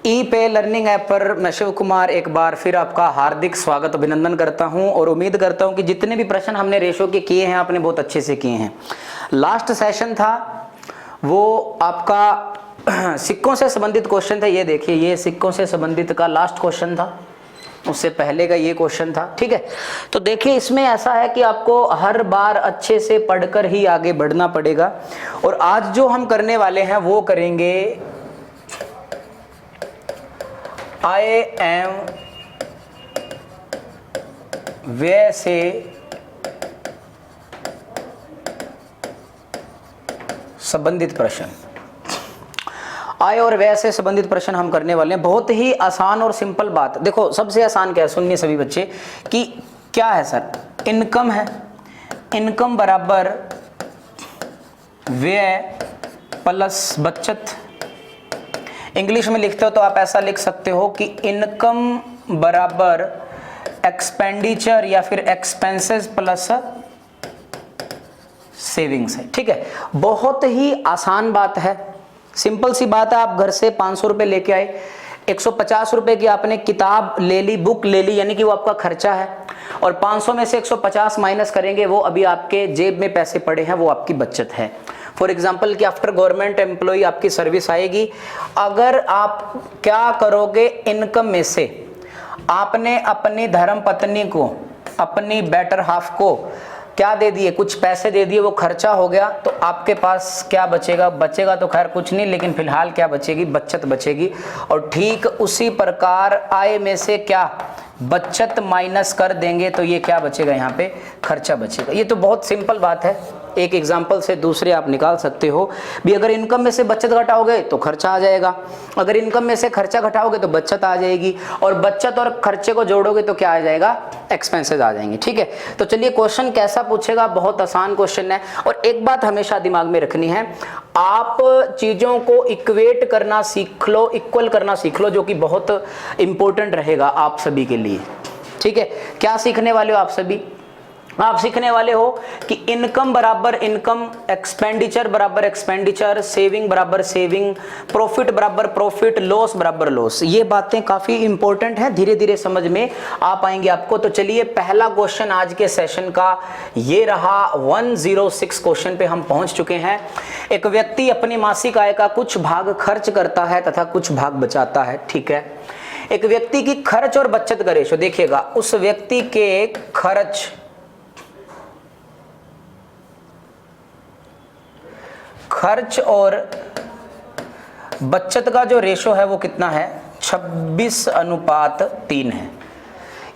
ई पे learning app पर मैं शिव कुमार एक बार फिर आपका हार्दिक स्वागत अभिनंदन करता हूं और उम्मीद करता हूं कि जितने भी प्रश्न हमने रेशो के किए हैं आपने बहुत अच्छे से किए हैं। लास्ट सेशन था वो आपका सिक्कों से संबंधित क्वेश्चन था। ये देखिए, ये सिक्कों से संबंधित का लास्ट क्वेश्चन था, उससे पहले का ये क्वेश्चन था। ठीक है, तो देखिए इसमें ऐसा है कि आपको हर बार अच्छे से पढ़कर ही आगे बढ़ना पड़ेगा। और आज जो हम करने वाले हैं वो करेंगे आय एवं व्यय से संबंधित प्रश्न। आय और व्यय से संबंधित प्रश्न हम करने वाले हैं। बहुत ही आसान और सिंपल बात। देखो सबसे आसान क्या है, सुनिए सभी बच्चे, कि क्या है सर, इनकम है, इनकम बराबर व्यय प्लस बचत। इंग्लिश में लिखते हो तो आप ऐसा लिख सकते हो कि इनकम बराबर एक्सपेंडिचर या फिर एक्सपेंसेस प्लस सेविंग्स है। ठीक है, बहुत ही आसान बात है, सिंपल सी बात है। आप घर से 500 रुपए लेके आए, 150 रुपए की आपने किताब ले ली, बुक ले ली, यानी कि वो आपका खर्चा है, और 500 में से 150 माइनस करेंगे, वो अभी आपके जेब में पैसे पड़े हैं, वो आपकी बचत है। फॉर एग्जाम्पल कि आफ्टर गवर्नमेंट एम्प्लॉय आपकी सर्विस आएगी, अगर आप क्या करोगे, इनकम में से आपने अपनी धर्म पत्नी को, अपनी बेटर हाफ को क्या दे दिए, कुछ पैसे दे दिए, वो खर्चा हो गया, तो आपके पास क्या बचेगा? बचेगा तो खैर कुछ नहीं, लेकिन फिलहाल क्या बचेगी? बचत बचेगी। और ठीक उसी प्रकार आय में से क्या बचत माइनस कर देंगे तो ये क्या बचेगा? यहाँ पे खर्चा बचेगा। ये तो बहुत सिंपल बात है, एक एग्जाम्पल से दूसरे आप निकाल सकते हो भी। अगर इनकम में से बचत घटाओगे तो खर्चा आ जाएगा, अगर इनकम में से खर्चा घटाओगे तो बचत आ जाएगी, और बचत और खर्चे को जोड़ोगे तो क्या आ जाएगा? एक्सपेंसेस आ जाएंगे। ठीक है, तो चलिए क्वेश्चन कैसा पूछेगा, बहुत आसान क्वेश्चन है। और एक बात हमेशा दिमाग में रखनी है, आप चीजों को इक्वेट करना सीख लो, इक्वल करना सीख लो, जो कि बहुत इंपॉर्टेंट रहेगा आप सभी के लिए। ठीक है, क्या सीखने वाले हो आप सभी? आप सीखने वाले हो कि इनकम बराबर इनकम, एक्सपेंडिचर बराबर एक्सपेंडिचर, सेविंग बराबर सेविंग, प्रॉफिट बराबर प्रॉफिट, लॉस बराबर लॉस। ये बातें काफी इंपॉर्टेंट हैं, धीरे धीरे समझ में आ पाएंगे आपको। तो चलिए पहला क्वेश्चन आज के सेशन का ये रहा। 106 क्वेश्चन पे हम पहुंच चुके हैं। एक व्यक्ति अपनी मासिक आय का कुछ भाग खर्च करता है तथा कुछ भाग बचाता है। ठीक है, एक व्यक्ति की खर्च और बचत का रेशो देखिएगा, उस व्यक्ति के खर्च और बचत का जो रेशो है वो कितना है? 26:3 है।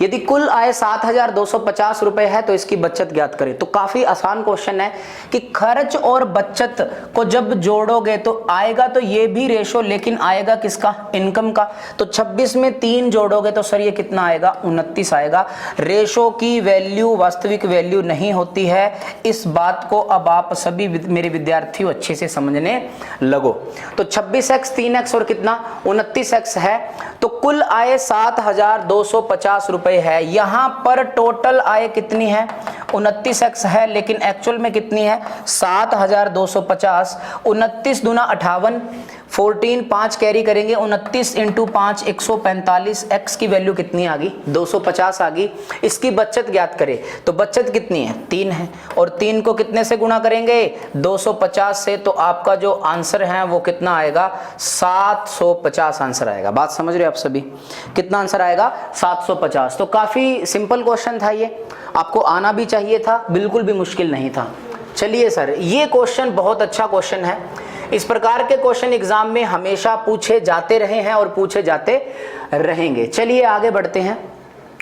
यदि कुल आय 7,250 रुपए है तो इसकी बचत ज्ञात करें। तो काफी आसान क्वेश्चन है कि खर्च और बचत को जब जोड़ोगे तो आएगा तो ये भी रेशो, लेकिन आएगा किसका? इनकम का। तो 26 में 3 जोड़ोगे तो सर ये कितना आएगा? 29 आएगा। रेशो की वैल्यू वास्तविक वैल्यू नहीं होती है, इस बात को अब आप सभी मेरे विद्यार्थियों अच्छे से समझने लगो। तो 26x 3x और कितना 29x है, तो कुल आय 7,250 रुपए है। यहां पर टोटल आय कितनी है? 29x है, लेकिन एक्चुअल में कितनी है? 7,250। 29 दूना 58, 14 5 कैरी करेंगे, 29 इंटू 5 145। x की वैल्यू कितनी आ गई? 250 आ गई। इसकी बचत ज्ञात करें, तो बचत कितनी है? 3 है, और 3 को कितने से गुणा करेंगे? 250 से। तो आपका जो आंसर है वो कितना आएगा? 750 आंसर आएगा। बात समझ रहे हो आप सभी? कितना आंसर आएगा? 750। तो काफी सिंपल क्वेश्चन था, ये आपको आना भी चाहिए था, बिल्कुल भी मुश्किल नहीं था। चलिए सर, ये क्वेश्चन बहुत अच्छा क्वेश्चन है। इस प्रकार के क्वेश्चन एग्जाम में हमेशा पूछे जाते रहे हैं और पूछे जाते रहेंगे। चलिए आगे बढ़ते हैं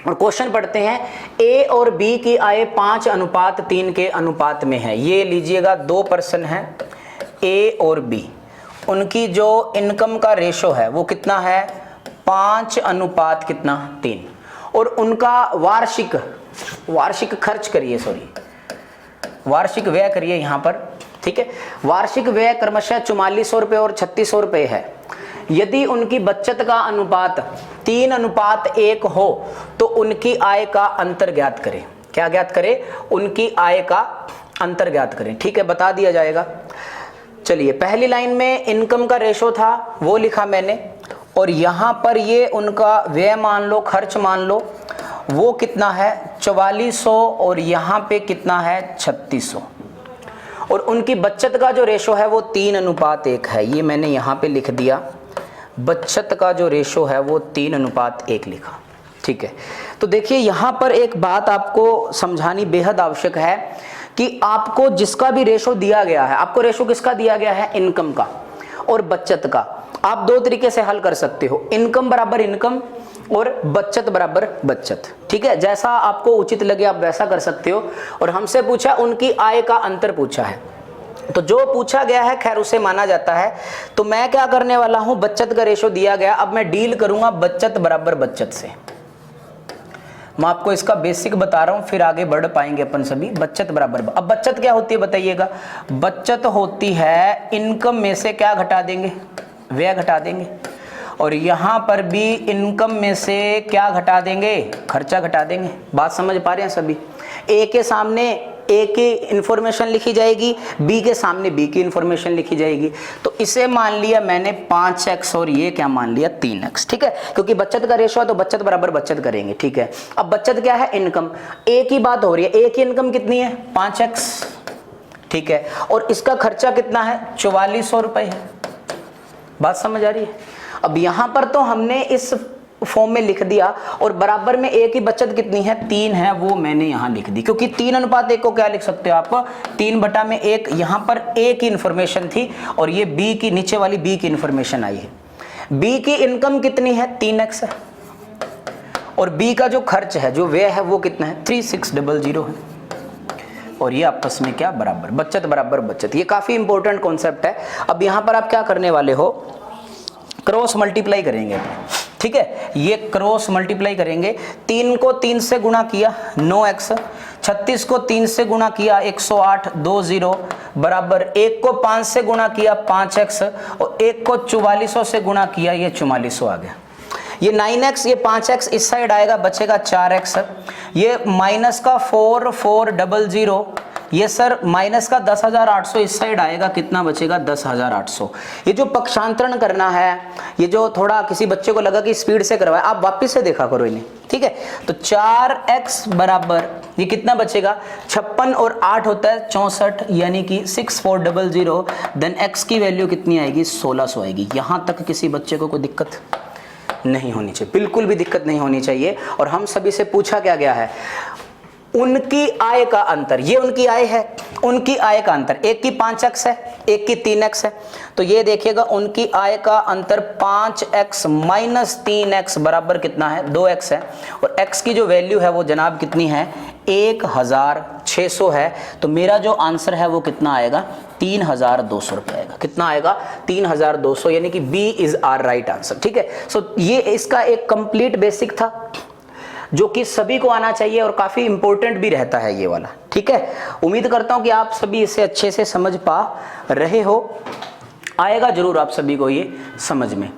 और क्वेश्चन पढ़ते हैं। ए और बी की आय 5:3 के अनुपात में है। ये लीजिएगा, 2 पर्सन है ए और बी, उनकी जो इनकम का रेशो है वो कितना है? 5:3, और उनका वार्षिक खर्च करिए, सॉरी वार्षिक व्यय करिए यहाँ पर। ठीक है, वार्षिक व्यय क्रमशः 4400 रुपये और 3600 रुपये है। यदि उनकी बचत का अनुपात 3:1 हो तो उनकी आय का अंतर ज्ञात करें। क्या ज्ञात करें? उनकी आय का अंतर ज्ञात करें। ठीक है, बता दिया जाएगा। चलिए पहली लाइन में इनकम का रेशो था वो लिखा मैंने, और यहाँ पर ये उनका व्यय मान लो, खर्च मान लो, वो कितना है 4400 और यहाँ पे कितना है 3600। और उनकी बचत का जो रेशो है वो 3:1 है। ये मैंने यहाँ पे लिख दिया, बचत का जो रेशो है वो 3:1 लिखा। ठीक है, तो देखिए यहाँ पर एक बात आपको समझानी बेहद आवश्यक है कि आपको जिसका भी रेशो दिया गया है, आपको रेशो किसका दिया गया है, इनकम का और बचत का, आप दो तरीके से हल कर सकते हो, इनकम बराबर इनकम और बचत बराबर बचत। ठीक है, जैसा आपको उचित लगे आप वैसा कर सकते हो। और हमसे पूछा उनकी आय का अंतर पूछा है, तो जो पूछा गया है खैर उसे माना जाता है। तो मैं क्या करने वाला हूं, बचत का रेशो दिया गया, अब मैं डील करूंगा बचत बराबर बचत से। मैं आपको इसका बेसिक बता रहा हूं, फिर आगे बढ़ पाएंगे अपन सभी। बचत बराबर, अब बचत क्या होती है बताइएगा, बचत होती है इनकम में से क्या घटा देंगे, व्यय घटा देंगे, और यहां पर भी इनकम में से क्या घटा देंगे, खर्चा घटा देंगे। बात समझ पा रहे हैं सभी? ए के सामने ए की इंफॉर्मेशन लिखी जाएगी, बी के सामने बी की इंफॉर्मेशन लिखी जाएगी। तो इसे मान लिया मैंने 5x और ये क्या मान लिया 3x। ठीक है, क्योंकि बचत का रेशो है तो बचत बराबर बचत करेंगे। ठीक है, अब बचत क्या है, इनकम। ए की बात हो रही है, ए की इनकम कितनी है 5x। ठीक है, और इसका खर्चा कितना है 4400 रुपए है। बात समझ आ रही है? अब यहां पर तो हमने इस फॉर्म में लिख दिया, और बराबर में ए की बचत कितनी है 3 है, वो मैंने यहां लिख दी, क्योंकि 3:1 को क्या लिख सकते हो आप 3/1। यहां पर ए की इंफॉर्मेशन थी और ये बी की, नीचे वाली बी की इंफॉर्मेशन आई है। बी की इनकम कितनी है 3x है, और बी का जो खर्च है, जो व्यय है वो कितना है 3600 है, और ये आपस में क्या बराबर, बचत बराबर बचत। ये काफी इंपॉर्टेंट कॉन्सेप्ट है। अब यहां पर आप क्या करने वाले हो, क्रॉस मल्टीप्लाई करेंगे। ठीक है, ये क्रॉस मल्टीप्लाई करेंगे। 3 को 3 से गुणा किया 9x, 36 को 3 से गुणा किया 108 20 बराबर 1 को 5 से गुणा किया 5x, और 1 को 4400 से गुणा किया, ये 4400 आ गया। ये 9x, ये 5x इस साइड आएगा, बचेगा 4x। ये माइनस का 4400, ये सर माइनस का 10,800 इस साइड आएगा, कितना बचेगा 10,800। ये जो पक्षांतरण करना है, ये जो थोड़ा किसी बच्चे को लगा कि स्पीड से करवाए, आप वापस से देखा करो इन्हें। ठीक है, तो 4x बराबर ये कितना बचेगा 56 और 8 होता है 64, यानी कि 6400। देन x की वैल्यू कितनी आएगी 1600 आएगी। यहां तक किसी बच्चे को कोई दिक्कत नहीं होनी चाहिए, बिल्कुल भी दिक्कत नहीं होनी चाहिए। और हम सभी से पूछा क्या गया है, उनकी आय का अंतर, ये उनकी आय है, उनकी आय का अंतर, एक की 5x है, एक की 3x है। तो ये देखिएगा उनकी आय का अंतर 5x माइनस 3x बराबर कितना है 2x है, और x की जो वैल्यू है वो जनाब कितनी है 1600 है। तो मेरा जो आंसर है वो कितना आएगा 3200 रुपये आएगा। कितना आएगा 3200, यानी कि B is our right answer. ठीक है, सो ये इसका एक कंप्लीट बेसिक था जो कि सभी को आना चाहिए और काफी इंपॉर्टेंट भी रहता है ये वाला। ठीक है, उम्मीद करता हूं कि आप सभी इसे अच्छे से समझ पा रहे हो, आएगा जरूर आप सभी को ये समझ में।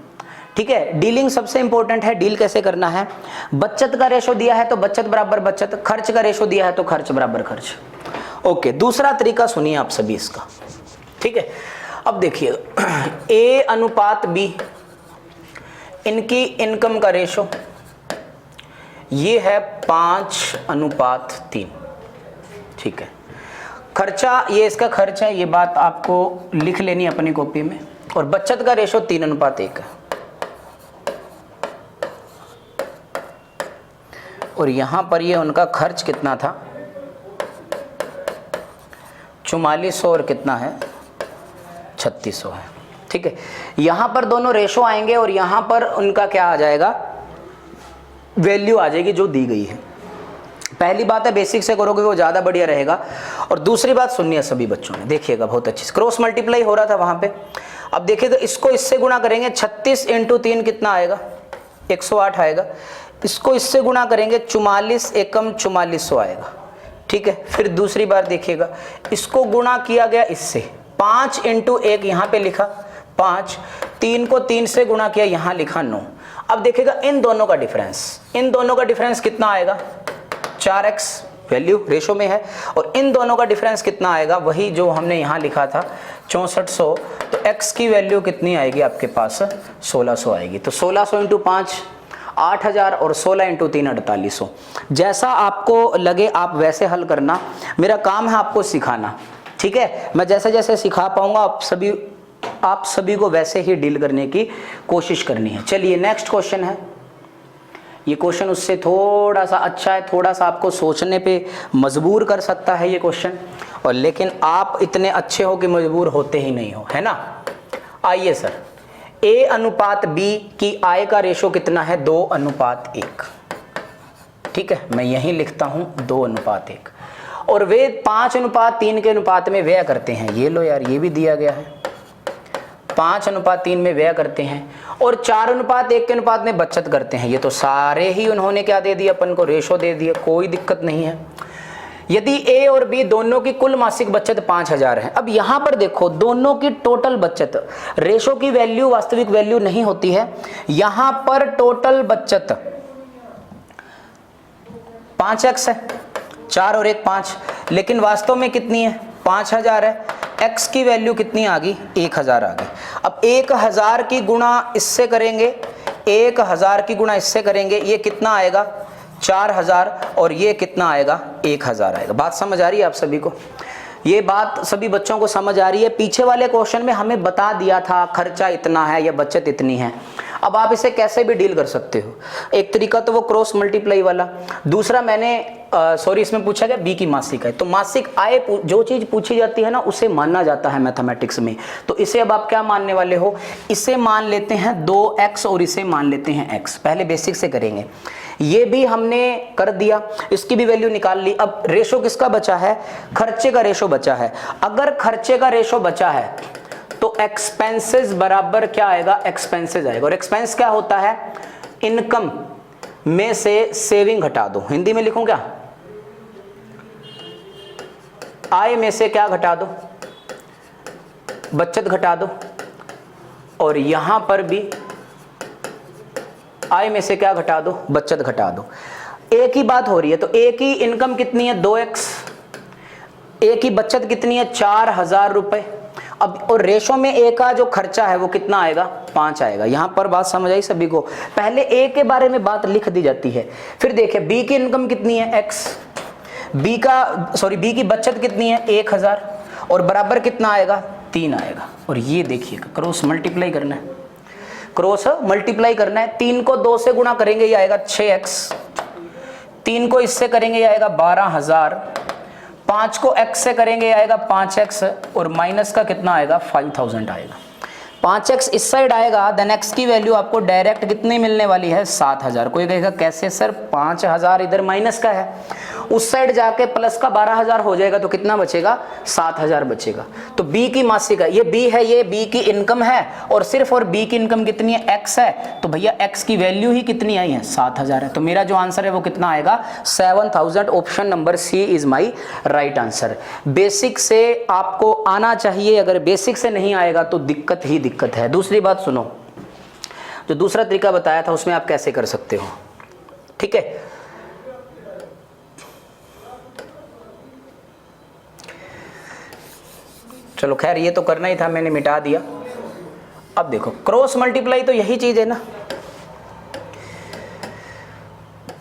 ठीक है, डीलिंग सबसे इंपॉर्टेंट है, डील कैसे करना है। बचत का रेशो दिया है तो बचत बराबर बचत, खर्च का रेशो दिया है तो खर्च बराबर खर्च। ओके, दूसरा तरीका सुनिए आप सभी इसका। ठीक है, अब देखिए A अनुपात B, इनकी इनकम का रेशो ये है 5:3। ठीक है, खर्चा ये इसका खर्च है, ये बात आपको लिख लेनी है अपनी कॉपी में, और बचत का रेशो 3:1 है, और यहां पर ये उनका खर्च कितना था 4400 और कितना है 3600 है। ठीक है, यहां पर दोनों रेशो आएंगे और यहां पर उनका क्या आ जाएगा, वैल्यू आ जाएगी जो दी गई है। पहली बात है बेसिक से करोगे वो ज्यादा बढ़िया रहेगा। और दूसरी बात सुनिए सभी बच्चों ने, देखिएगा बहुत अच्छे से, क्रॉस मल्टीप्लाई हो रहा था वहां पे। अब देखिएगा इसको इससे गुणा करेंगे, 36 × 3 कितना आएगा 108 आएगा। इसको इससे गुणा करेंगे 44 एकम 4400 आएगा। ठीक है, फिर दूसरी बार देखिएगा, इसको गुणा किया गया इससे, 5 × 1 यहाँ पे लिखा 5, 3 को 3 से गुणा किया यहाँ लिखा 9। अब देखिएगा इन दोनों का डिफरेंस, इन दोनों का डिफरेंस कितना आएगा 4x, वैल्यू रेशो में है, और इन दोनों का डिफरेंस कितना आएगा, वही जो हमने यहाँ लिखा था 6400, तो x की वैल्यू कितनी आएगी आपके पास 1600 आएगी। तो 1600 इंटू 5 8000 और 16 इंटू 3 4800। जैसा आपको लगे आप वैसे हल करना, मेरा काम है आपको सिखाना, ठीक है। मैं जैसे जैसे सिखा पाऊंगा आप सभी को वैसे ही डील करने की कोशिश करनी है। चलिए नेक्स्ट क्वेश्चन है, ये क्वेश्चन उससे थोड़ा सा अच्छा है, थोड़ा सा आपको सोचने पे मजबूर कर सकता है ये क्वेश्चन, और लेकिन आप इतने अच्छे हो कि मजबूर होते ही नहीं हो, है ना। आइए सर, A अनुपात B की आय का रेशो कितना है, 2:1। ठीक है, मैं यहीं लिखता हूं 2:1, और वे 5:3 के अनुपात में व्यय करते हैं। ये लो यार, ये भी दिया गया है, 5:3 में व्यय करते हैं, और 4:1 के अनुपात में बचत करते हैं। ये तो सारे ही उन्होंने क्या दे दिया अपन को, रेशो दे दिया, कोई दिक्कत नहीं है। यदि A और B दोनों की कुल मासिक बचत 5000 है। अब यहां पर देखो दोनों की टोटल बचत, रेशो की वैल्यू वास्तविक वैल्यू नहीं होती है, यहां पर टोटल बचत 5x है, 4 और 1 5, लेकिन वास्तव में कितनी है 5000 है। x की वैल्यू कितनी आ गई 1000 आ गई। अब 1000 की गुणा इससे करेंगे, 1000 की गुणा इससे करेंगे, ये कितना आएगा 4000, और ये कितना आएगा 1000 आएगा। बात समझ आ रही है आप सभी को, ये बात सभी बच्चों को समझ आ रही है। पीछे वाले क्वेश्चन में हमें बता दिया था खर्चा इतना है या बचत इतनी है। अब आप इसे कैसे भी डील कर सकते हो, एक तरीका तो वो क्रॉस मल्टीप्लाई वाला, दूसरा मैंने इसमें पूछा गया बी की मासिक आय, तो मासिक आय जो चीज पूछी जाती है ना उसे मानना जाता है मैथमेटिक्स में। तो इसे अब आप क्या मानने वाले हो, इसे मान लेते हैं 2x और इसे मान लेते हैं x। पहले बेसिक से करेंगे, ये भी हमने कर दिया, इसकी भी वैल्यू निकाल ली। अब रेशो किसका बचा है, खर्चे का रेशो बचा है। अगर खर्चे का रेशो बचा है तो एक्सपेंसेस बराबर क्या आएगा, एक्सपेंसेस आएगा। और एक्सपेंस क्या होता है, इनकम में से सेविंग घटा दो। हिंदी में लिखूं क्या, आय में से क्या घटा दो, बचत घटा दो, और यहां पर भी आय में से क्या घटा दो, बचत घटा दो। ए की बात हो रही है, तो ए की इनकम कितनी है 2x, ए की बचत कितनी है 4000 रुपए। अब और रेशो में ए का जो खर्चा है वो कितना आएगा 5 आएगा। यहां पर बात समझ आई सभी को, पहले ए के बारे में बात लिख दी जाती है। फिर देखिए बी की इनकम कितनी है x, बी की बचत कितनी है 1000, और बराबर कितना आएगा 3 आएगा। और ये देखिएगा क्रॉस मल्टीप्लाई करना है, क्रॉस मल्टीप्लाई करना है। 3 को 2 से गुणा करेंगे ये आएगा 6x, 3 को इससे करेंगे ये आएगा 12000, 5 को x से करेंगे ये आएगा 5x, और माइनस का कितना आएगा 5000 आएगा। 5x इस साइड आएगा, देन x की वैल्यू आपको डायरेक्ट कितनी मिलने वाली है 7000। कोई कहेगा कैसे सर, 5000 इधर माइनस का है, उस साइड जाके प्लस का 12000 हो जाएगा, तो कितना बचेगा 7000 बचेगा। तो b की मासिक है, ये b है, ये b की इनकम है, और सिर्फ और b की इनकम कितनी है x है, तो भैया x की वैल्यू ही कितनी आई है 7000 है। तो मेरा जो आंसर है वो कितना आएगा 7000। Option number C is my right answer. Basic से आपको आना चाहिए, अगर बेसिक से नहीं आएगा तो दिक्कत ही दिक्कत है। दूसरी बात सुनो, जो दूसरा तरीका बताया था उसमें आप कैसे कर सकते हो, ठीक है। चलो खैर ये तो करना ही था, मैंने मिटा दिया। अब देखो क्रॉस मल्टीप्लाई तो यही चीज है ना,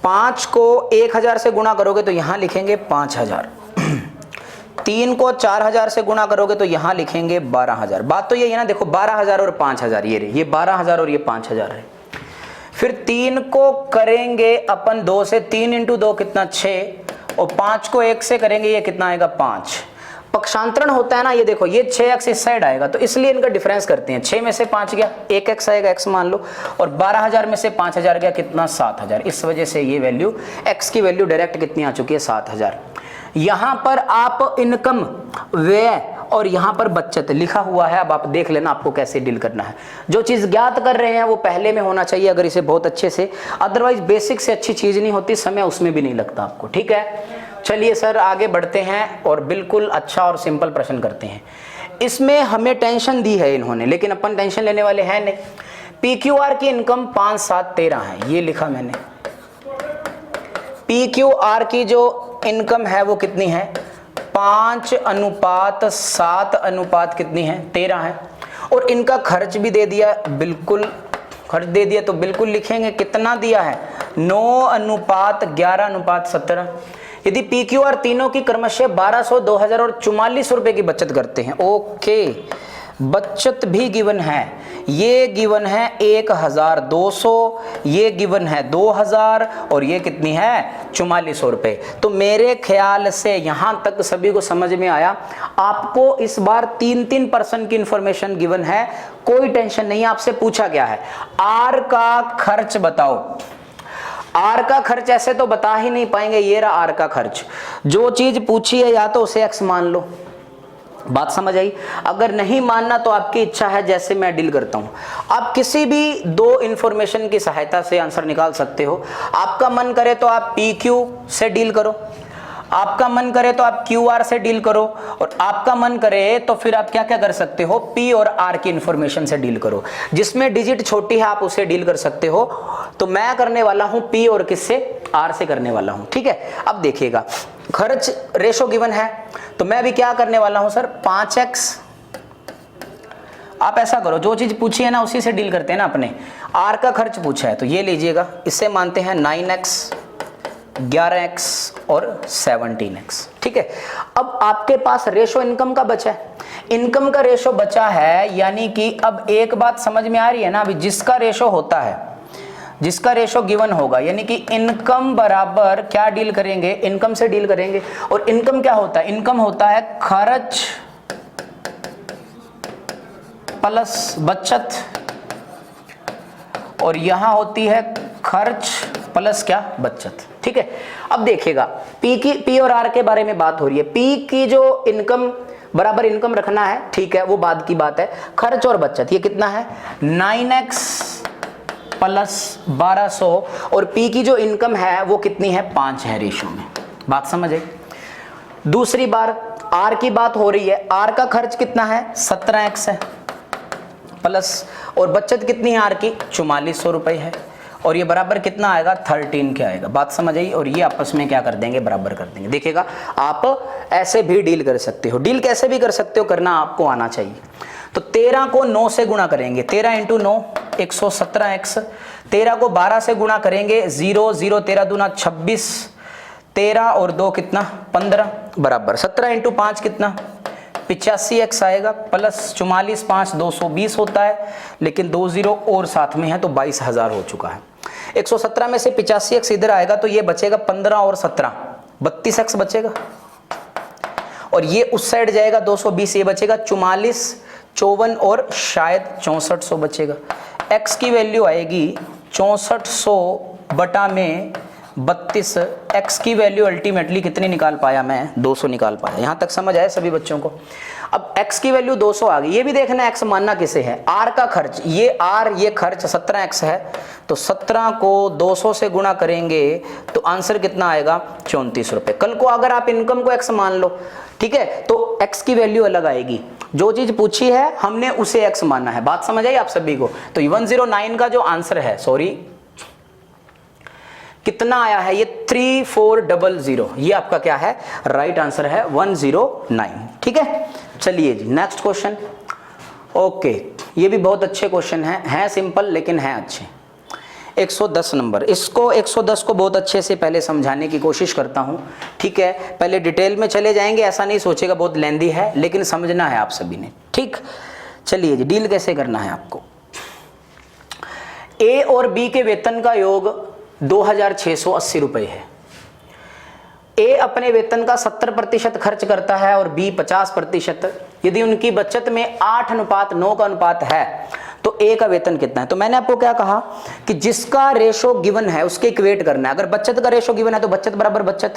5 को 1000 से गुणा करोगे तो यहां लिखेंगे 5000, 3 को 4000 से गुणा करोगे तो यहां लिखेंगे 12000। बात तो यही है ना, देखो 12000 और 5000, ये 12000 और ये 5000 है। फिर 3 को करेंगे अपन 2 से, 3 इंटू 2 कितना 6, और 5 को 1 से करेंगे ये कितना आएगा 5। पक्षांतरण होता है ना, ये देखो ये 6x इस साइड आएगा, तो इसलिए इनका डिफरेंस करते हैं। 6 में से 5 गया 1x आएगा, x मान लो, और 12000 में से 5000 गया कितना 7000। इस वजह से ये वैल्यू x की वैल्यू डायरेक्ट कितनी आ चुकी है 7000। यहां पर आप इनकम, व्यय और यहां पर बचत लिखा हुआ है। अब आप देख लेना आपको कैसे डील करना है। जो चीज ज्ञात कर रहे हैं वो पहले में होना चाहिए, अगर इसे बहुत अच्छे से, अदरवाइज बेसिक से अच्छी चीज नहीं होती, समय उसमें भी नहीं लगता आपको, ठीक है। चलिए सर आगे बढ़ते हैं और बिल्कुल अच्छा और सिंपल प्रश्न करते हैं। इसमें हमें टेंशन दी है इन्होंने, लेकिन अपन टेंशन लेने वाले हैं नहीं। PQR की इनकम 5 7 13 है, ये लिखा मैंने। PQR की जो इनकम है वो कितनी है 5:7 अनुपात कितनी है 13 है। और इनका खर्च भी दे दिया, बिल्कुल खर्च दे दिया तो बिल्कुल लिखेंगे कितना दिया है 9:11:17। यदि पी क्यू आर तीनों की क्रमशः 1200, 2000 और 44 रुपए की बचत करते हैं, ओके बचत भी गिवन है, ये गिवन है 1200, ये गिवन है 2000 और ये कितनी है 4400 रुपए। तो मेरे ख्याल से यहां तक सभी को समझ में आया। आपको इस बार 3% की इंफॉर्मेशन गिवन है, कोई टेंशन नहीं। आपसे पूछा गया है आर का खर्च बताओ। आर का खर्च ऐसे तो बता ही नहीं पाएंगे, ये रहा आर का खर्च। जो चीज पूछी है या तो उसे एक्स मान लो, बात समझ आई। अगर नहीं मानना तो आपकी इच्छा है, जैसे मैं डील करता हूं। आप किसी भी दो इंफॉर्मेशन की सहायता से आंसर निकाल सकते हो। आपका मन करे तो आप पी क्यू से डील करो, आपका मन करे तो आप क्यू आर से डील करो, और आपका मन करे तो फिर आप क्या क्या कर सकते हो पी और आर की इंफॉर्मेशन से डील करो। जिसमें डिजिट छोटी है आप उसे डील कर सकते हो। तो मैं करने वाला हूं पी और किससे आर से करने वाला हूं, ठीक है। अब देखिएगा खर्च रेशो गिवन है, तो मैं भी क्या करने वाला हूं सर 5x। आप ऐसा करो जो चीज पूछी है ना उसी से डील करते हैं ना अपने। आर का खर्च पूछा है तो ये लीजिएगा, इससे मानते हैं 9x, 11x और 17x, ठीक है। अब आपके पास रेशो इनकम का बचा है, इनकम का रेशो बचा है, यानी कि अब एक बात समझ में आ रही है ना, अभी जिसका रेशो होता है, जिसका रेशो गिवन होगा, यानी कि इनकम बराबर क्या डील करेंगे, इनकम से डील करेंगे। और इनकम क्या होता है, इनकम होता है खर्च प्लस बचत, और यहां होती है खर्च प्लस क्या बचत, ठीक है। अब देखिएगा पी और आर के बारे में बात हो रही है। पी की जो इनकम बराबर इनकम रखना है, ठीक है, वो बाद की बात है। खर्च और बचत ये कितना है 9x प्लस 1200, और पी की जो इनकम है वो कितनी है 5 है रेशो में, बात समझ आई। दूसरी बार आर की बात हो रही है, आर का खर्च कितना है 17x है प्लस, और बचत कितनी है आर की 4400 रुपए है, और ये बराबर कितना आएगा 13 के आएगा, बात समझ आई। और ये आपस में क्या कर देंगे बराबर कर देंगे। देखिएगा आप ऐसे भी डील कर सकते हो, डील कैसे भी कर सकते हो, करना आपको आना चाहिए। तो 13 को 9 से गुणा करेंगे, 13 × 9 117x, 13 को 12 से गुणा करेंगे 0 0 13 दूना 26, 13 और 2 कितना 15 बराबर 17 × 5 कितना 85x आएगा, प्लस 44 5 220 होता है, लेकिन 2 0 और साथ में है तो 22,000 हो चुका है। 117 में से 85x इधर आएगा तो ये बचेगा 15 और 17 32x बचेगा, और ये उस साइड जाएगा 220, ये बचेगा 44 54 और शायद 6400 बचेगा। x की वैल्यू आएगी 6400 बटा में 32। x की वैल्यू अल्टीमेटली कितनी निकाल पाया मैं 200 निकाल पाया। यहां तक समझ आया सभी बच्चों को। अब x की वैल्यू 200 आ गई, ये भी देखना x मानना किसे है, r का खर्च, ये r ये खर्च 17x है, तो 17 को 200 से गुणा करेंगे तो आंसर कितना आएगा 34 रुपए। कल को अगर आप इनकम को x मान लो, ठीक है, तो x की वैल्यू अलग आएगी, जो चीज पूछी है हमने उसे x मानना है, बात समझ आई आप सभी को। तो 109 का जो आंसर है, सॉरी कितना आया है ये 3400, ये आपका क्या है राइट आंसर है 109, ठीक है। चलिए जी नेक्स्ट क्वेश्चन। ओके ये भी बहुत अच्छे क्वेश्चन हैं सिंपल लेकिन हैं अच्छे। 110 नंबर, इसको 110 को बहुत अच्छे से पहले समझाने की कोशिश करता हूं, ठीक है। पहले डिटेल में चले जाएंगे, ऐसा नहीं सोचेगा बहुत लेंदी है, लेकिन समझना है आप सभी ने, ठीक। चलिए जी डील कैसे करना है आपको। ए और बी के वेतन का योग 2680 रुपए है। ए अपने वेतन का 70% खर्च करता है और बी 50%। यदि उनकी बचत में 8:9 का अनुपात है तो ए का वेतन कितना है। तो मैंने आपको क्या कहा कि जिसका रेशो गिवन है उसके इक्वेट करना है। अगर बचत का रेशो गिवन है तो बचत बराबर बचत,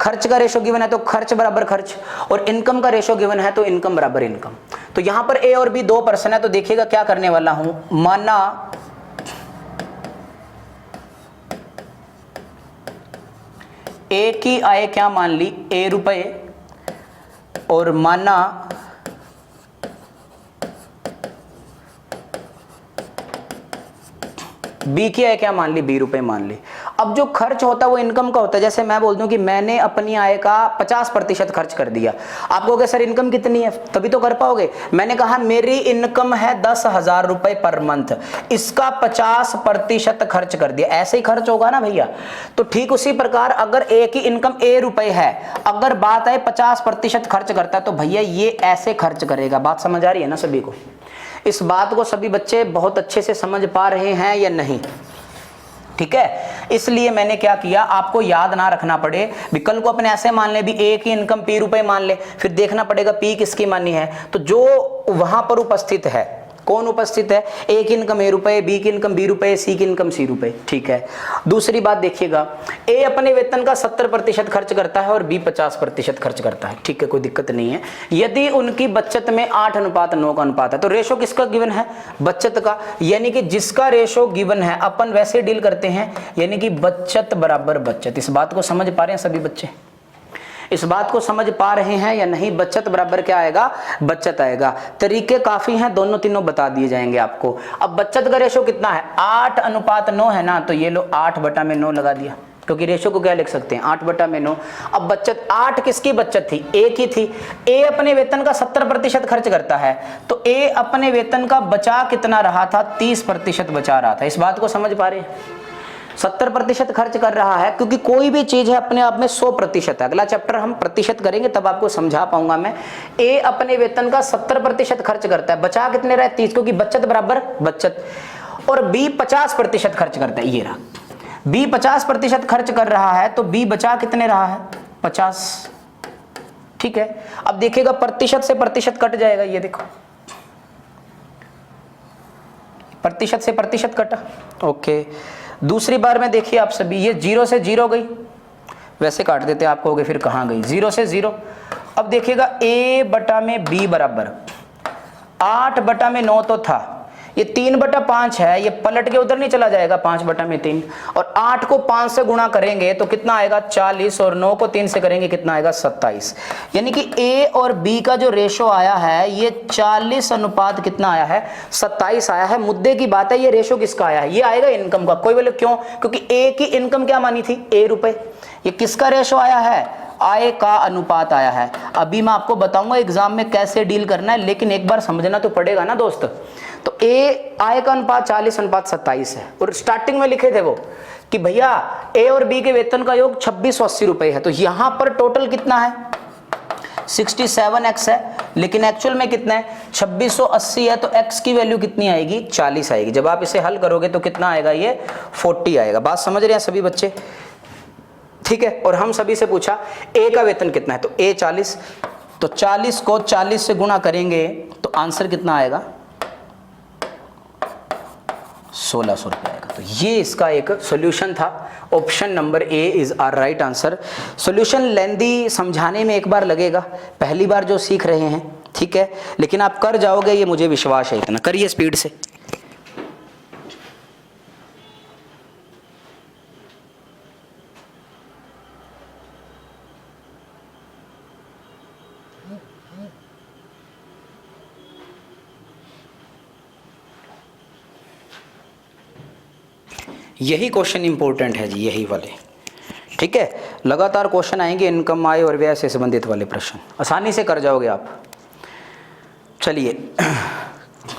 खर्च का रेशो गिवन है तो खर्च बराबर खर्च, और इनकम का रेशो गिवन है तो इनकम बराबर इनकम। तो यहां पर ए और बी 2 पर्सन है, तो देखिएगा क्या करने वाला हूं, माना ए की आय क्या मान ली ए रुपए, और माना बी की आय क्या मान ली बी रुपए मान ली। अब जो खर्च होता है वो इनकम का होता है। जैसे मैं बोल दूं कि मैंने अपनी आय का 50% खर्च कर दिया, आप कहोगे सर इनकम कितनी है, तभी तो कर पाओगे। मैंने कहा मेरी इनकम है 10,000 रुपए पर मंथ, इसका 50% खर्च कर दिया, ऐसे ही खर्च होगा ना भैया। तो ठीक उसी प्रकार अगर ए की इनकम ए रुपए है, अगर बात है 50% खर्च करता है तो भैया ये ऐसे खर्च करेगा। बात समझ आ रही है ना सभी को? इस बात को सभी बच्चे बहुत अच्छे से समझ पा रहे हैं या नहीं? ठीक है, इसलिए मैंने क्या किया, आपको याद ना रखना पड़े, विकल्प को अपने ऐसे मान ले भी ए की इनकम पी रुपए मान ले, फिर देखना पड़ेगा पी किसकी मानी है। तो जो वहां पर उपस्थित है, कौन उपस्थित है, ए की इनकम ए रुपए, बी की इनकम बी रुपए, सी की इनकम सी रुपए। ठीक है, दूसरी बात देखिएगा, ए अपने वेतन का 70% खर्च करता है और बी 50% खर्च करता है। ठीक है, कोई दिक्कत नहीं है। यदि उनकी बचत में 8:9 का अनुपात है तो रेशो किसका गिवन है, बचत का, यानी कि जिसका रेशो गिवन है अपन वैसे डील करते हैं, यानी कि बचत बराबर बचत। इस बात को समझ पा रहे हैं सभी बच्चे? इस बात को समझ पा रहे हैं या नहीं? बचत बराबर क्या आएगा, बचत आएगा। तरीके काफी हैं, दोनों तीनों बता दिए जाएंगे आपको। अब बचत का रेशो कितना है, 8:9 है ना, तो ये लो 8/9 लगा दिया, क्योंकि रेशो को क्या लिख सकते हैं, 8/9। अब बचत 8 किसकी बचत थी, ए की थी। ए अपने वेतन का 70% खर्च करता है, तो ए अपने वेतन का बचा कितना रहा था, 30% बचा रहा था। इस बात को समझ पा रहे हैं? 70% खर्च कर रहा है, क्योंकि कोई भी चीज है अपने आप में 100% है। अगला चैप्टर हम प्रतिशत करेंगे तब आपको समझा पाऊंगा मैं। ए अपने वेतन का 70% खर्च करता है, बचा कितने रहे, 30, क्योंकि बचत बराबर बचत। और बी 50% खर्च करता है, ये रहा, बी 50% खर्च कर रहा है, तो बी बचा कितने रहा है, 50। ठीक है, अब देखिएगा प्रतिशत से प्रतिशत कट जाएगा, ये देखो प्रतिशत से प्रतिशत कटा। ओके, दूसरी बार में देखिए आप सभी, ये 0 से 0 गई, वैसे काट देते आप कहोगे फिर कहाँ गई, 0 से 0। अब देखिएगा a बटा में b बराबर 8/9 तो था, ये 3/5 है, ये पलट के उधर नहीं चला जाएगा, 5/3। और 8 को 5 से गुणा करेंगे तो कितना आएगा, 40, और 9 को 3 से करेंगे कितना आएगा, 27। यानी कि ए और बी का जो रेशो आया है ये 40 अनुपात कितना आया है, 27 आया है। मुद्दे की बात है ये रेशो किसका आया है, ये आएगा इनकम का। कोई बोले क्यों, क्योंकि ए की इनकम क्या मानी थी, ए रुपए। ये किसका रेशो आया है, आय का अनुपात आया है। अभी मैं आपको बताऊंगा एग्जाम में कैसे डील करना है, लेकिन एक बार समझना तो पड़ेगा ना दोस्त। तो ए आय का अनुपात 40:27 है, और स्टार्टिंग में लिखे थे वो कि भैया ए और बी के वेतन का योग 2680 रुपए है, तो यहां पर टोटल कितना है, 67x है, लेकिन एक्चुअल में कितना है, 2680 है, तो x की वैल्यू कितनी आएगी, 40 आएगी। जब आप इसे हल करोगे तो कितना आएगा, ये 40 आएगा। बात समझ रहे हैं सभी बच्चे? ठीक है, और हम सभी से पूछा ए का वेतन कितना है, तो ए 40, तो 40 को 40 से गुणा करेंगे तो आंसर कितना आएगा, 1600 रुपये आएगा। तो ये इसका एक सॉल्यूशन था। Option number A is our right answer. Solution lengthy समझाने में एक बार लगेगा, पहली बार जो सीख रहे हैं, ठीक है, लेकिन आप कर जाओगे, ये मुझे विश्वास है। इतना करिए स्पीड से। यही क्वेश्चन इंपॉर्टेंट है जी, यही वाले। ठीक है, लगातार क्वेश्चन आएंगे इनकम, आय और व्यय से संबंधित वाले प्रश्न, आसानी से कर जाओगे आप। चलिए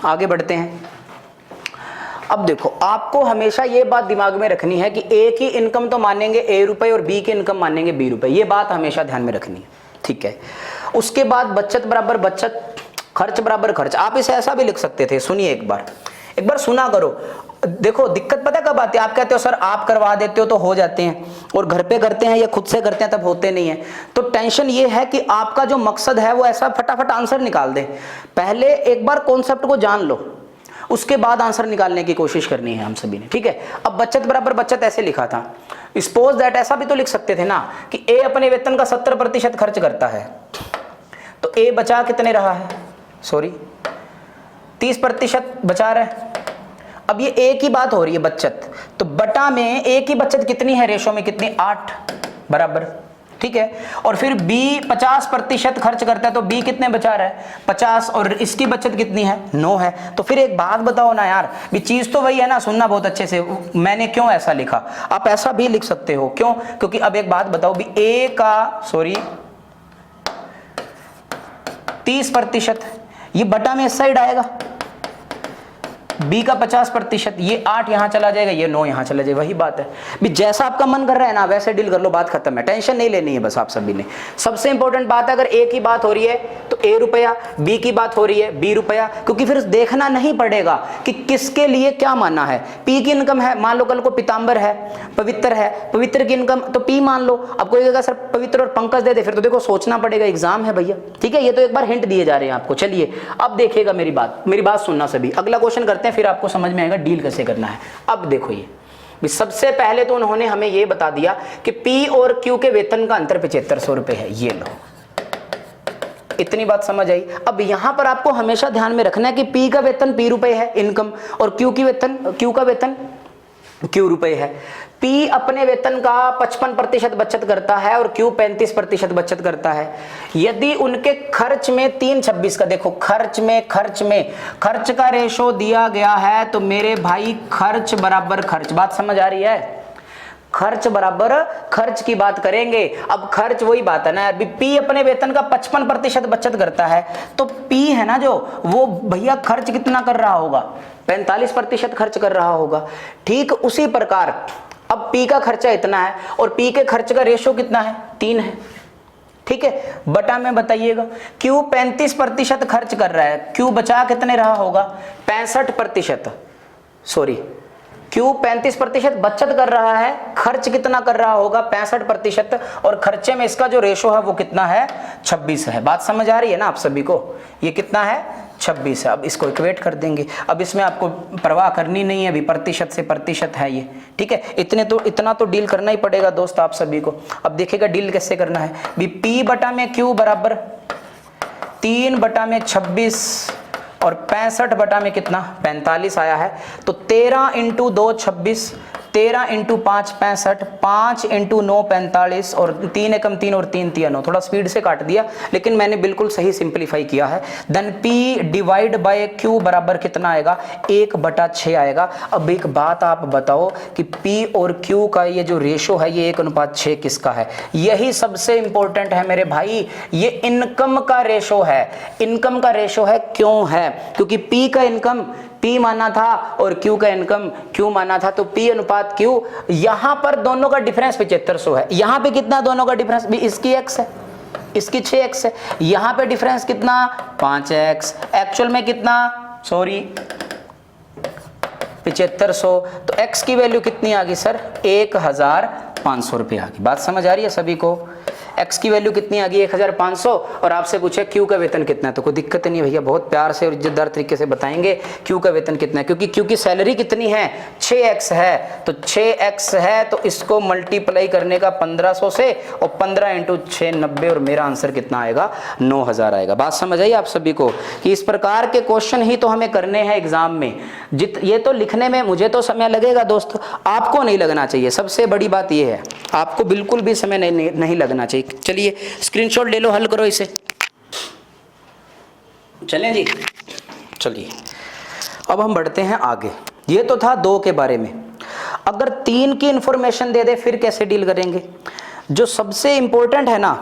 आगे बढ़ते हैं। अब देखो, आपको हमेशा ये बात दिमाग में रखनी है कि ए की इनकम तो मानेंगे ए रुपए और बी की इनकम मानेंगे बी रुपए, ये बात हमेशा ध्यान में रखनी है। ठीक है, उसके बाद बचत बराबर बचत, खर्च बराबर खर्च। आप इसे ऐसा भी लिख सकते थे, सुनिए एक बार सुना करो। देखो दिक्कत पता कब आती है, आप कहते हो सर आप करवा देते हो तो हो जाते हैं, और घर पे करते हैं या खुद से करते हैं तब होते नहीं है। तो टेंशन ये है कि आपका जो मकसद है वो ऐसा फटाफट आंसर निकाल दे। पहले एक बार कॉन्सेप्ट को जान लो, उसके बाद आंसर निकालने की कोशिश करनी है हम सभी ने। ठीक है, अब बचत बराबर बचत ऐसे लिखा था, सपोज दैट ऐसा भी तो लिख सकते थे ना कि ए अपने वेतन का 70% खर्च करता है, तो ए बचा कितने रहा है, सॉरी 30% बचा रहा है। अब ये ए की बात हो रही है बचत, तो बटा में ए की बचत कितनी है, रेशो में कितनी, 8 बराबर। ठीक है। और फिर B 50% खर्च करता है तो B कितने बचा रहा है 50, और इसकी बचत कितनी है 9 है। तो फिर एक बात बताओ ना यार, भी चीज तो वही है ना, सुनना बहुत अच्छे से, मैंने क्यों ऐसा लिखा, आप ऐसा भी लिख सकते हो, क्यों, क्योंकि अब एक बात बताओ भी A का 30%, ये बटा में इस साइड आएगा, B का 50%, ये 8 यहां चला जाएगा, ये 9 यहां चला जाएगा, वही बात है भी, जैसा आपका मन कर रहा है ना वैसे डील कर लो, बात खत्म है, टेंशन नहीं लेनी है बस आप सभी ने। सबसे इंपॉर्टेंट बात है, अगर A की बात हो रही है तो A रुपया, B की बात हो रही है B रुपया, क्योंकि फिर देखना नहीं पड़ेगा कि किसके लिए क्या मानना है। P की इनकम है, मान लो कल को पीताम्बर है, पवित्र की इनकम तो P मान लो। अब कोई कहेगा सर पवित्र और पंकज दे दे, फिर तो देखो सोचना पड़ेगा, एग्जाम है भैया, ठीक है, ये तो एक बार हिंट दिए जा रहे हैं आपको। चलिए अब देखिएगा मेरी बात सुनना सभी, अगला क्वेश्चन करते हैं, फिर आपको समझ में आएगा डील कैसे करना है। अब देखो ये सबसे पहले तो उन्होंने हमें ये बता दिया कि P और Q के वेतन का अंतर 7500 रुपए है, ये लो, इतनी बात समझ आई। अब यहां पर आपको हमेशा ध्यान में रखना है कि P का वेतन P रुपए है इनकम, और Q का वेतन Q रुपए है। P अपने वेतन का 55% बचत करता है और Q 35% बचत करता है। यदि उनके खर्च में 326 का, देखो खर्च का रेशो दिया गया है, तो मेरे भाई खर्च बराबर खर्च, बात समझ आ रही है, खर्च बराबर खर्च की बात करेंगे। अब खर्च वही बात है ना यार, P अपने वेतन का 55% बचत करता है, तो P है ना जो, वो भैया खर्च कितना कर रहा होगा 45% खर्च कर रहा होगा। ठीक उसी प्रकार अब P का खर्चा इतना है और P के खर्च का रेशो कितना है 3 है, ठीक है, बटा में बताइएगा। Q 35% खर्च कर रहा है, Q बचा कितने रहा होगा 65%, सॉरी Q 35% बचत कर रहा है, खर्च कितना कर रहा होगा 65%, और खर्चे में इसका जो रेशो है वो कितना है 26 है। बात समझ आ रही है ना आप सभी को, ये कितना है 26 है। अब इसको इक्वेट कर देंगे, अब इसमें आपको परवाह करनी नहीं है, अभी प्रतिशत से प्रतिशत है ये, ठीक है, इतना तो डील करना ही पड़ेगा दोस्त आप सभी को। अब देखिएगा डील कैसे करना है भी, P बटा में Q बराबर 3 बटा में 26 और 65 बटा में कितना 45 आया है, तो 13 इंटू 2 26, 13 इंटू 5 65, 5 इंटू 9 45, और 3 एकम 3 और 3 तिया 9, थोड़ा स्पीड से काट दिया लेकिन मैंने बिल्कुल सही सिंप्लीफाई किया है। Then P divide by Q बराबर कितना आएगा 1/6 आएगा। अब एक बात आप बताओ कि P और Q का ये जो रेशो है ये 1/6 किसका है, यही सबसे इंपॉर्टेंट है मेरे भाई, ये इनकम का रेशो है। इनकम का रेशो है, क्यों है, क्योंकि P का इनकम P माना था और Q का इनकम Q माना था, तो P अनुपात Q, यहां पर दोनों का डिफरेंस 7500 है। यहां पे कितना दोनों का डिफरेंस, भी इसकी x है इसकी 6x है, यहां पे डिफरेंस कितना 5x, एक्चुअल में कितना, सॉरी 7500, तो x की वैल्यू कितनी आ गई सर 1500 रुपये आ गई। बात समझ आ रही है सभी को, x की वैल्यू कितनी आ गई 1500, और आपसे पूछे Q का वेतन कितना है, तो कोई दिक्कत नहीं भैया, बहुत प्यार से और इज्जतदार तरीके से बताएंगे Q का वेतन कितना है, क्योंकि Q की सैलरी कितनी है 6x है, तो 6x है तो इसको मल्टीप्लाई करने का 1500 से, और 15 इंटू 6 90, और मेरा आंसर कितना आएगा 9000 आएगा। बात समझ आई आप सभी को कि इस प्रकार के क्वेश्चन ही तो हमें करने हैं एग्जाम में। ये तो लिखने में मुझे तो समय लगेगा दोस्त, आपको नहीं लगना चाहिए, सबसे बड़ी बात ये है, आपको बिल्कुल भी समय नहीं लगना चाहिए। चलिए स्क्रीनशॉट ले लो, हल करो इसे, चलें जी। चलिए अब हम बढ़ते हैं आगे, ये तो था 2 के बारे में, अगर 3 की इंफॉर्मेशन दे दे फिर कैसे डील करेंगे। जो सबसे इंपॉर्टेंट है ना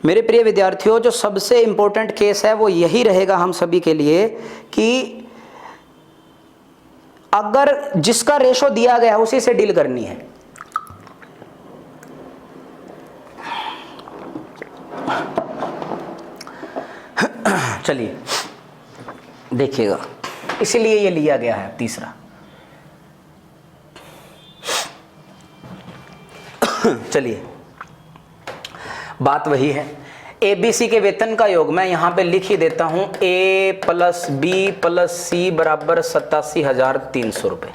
मेरे प्रिय विद्यार्थियों, जो सबसे इंपॉर्टेंट केस है वो यही रहेगा हम सभी के लिए कि अगर जिसका रेशो दिया गया है उसी से डील करनी है। चलिए देखिएगा, इसीलिए ये लिया गया है तीसरा। चलिए बात वही है, ABC के वेतन का योग मैं यहां पे लिख ही देता हूं, A + B + C बराबर 87,300 रुपए।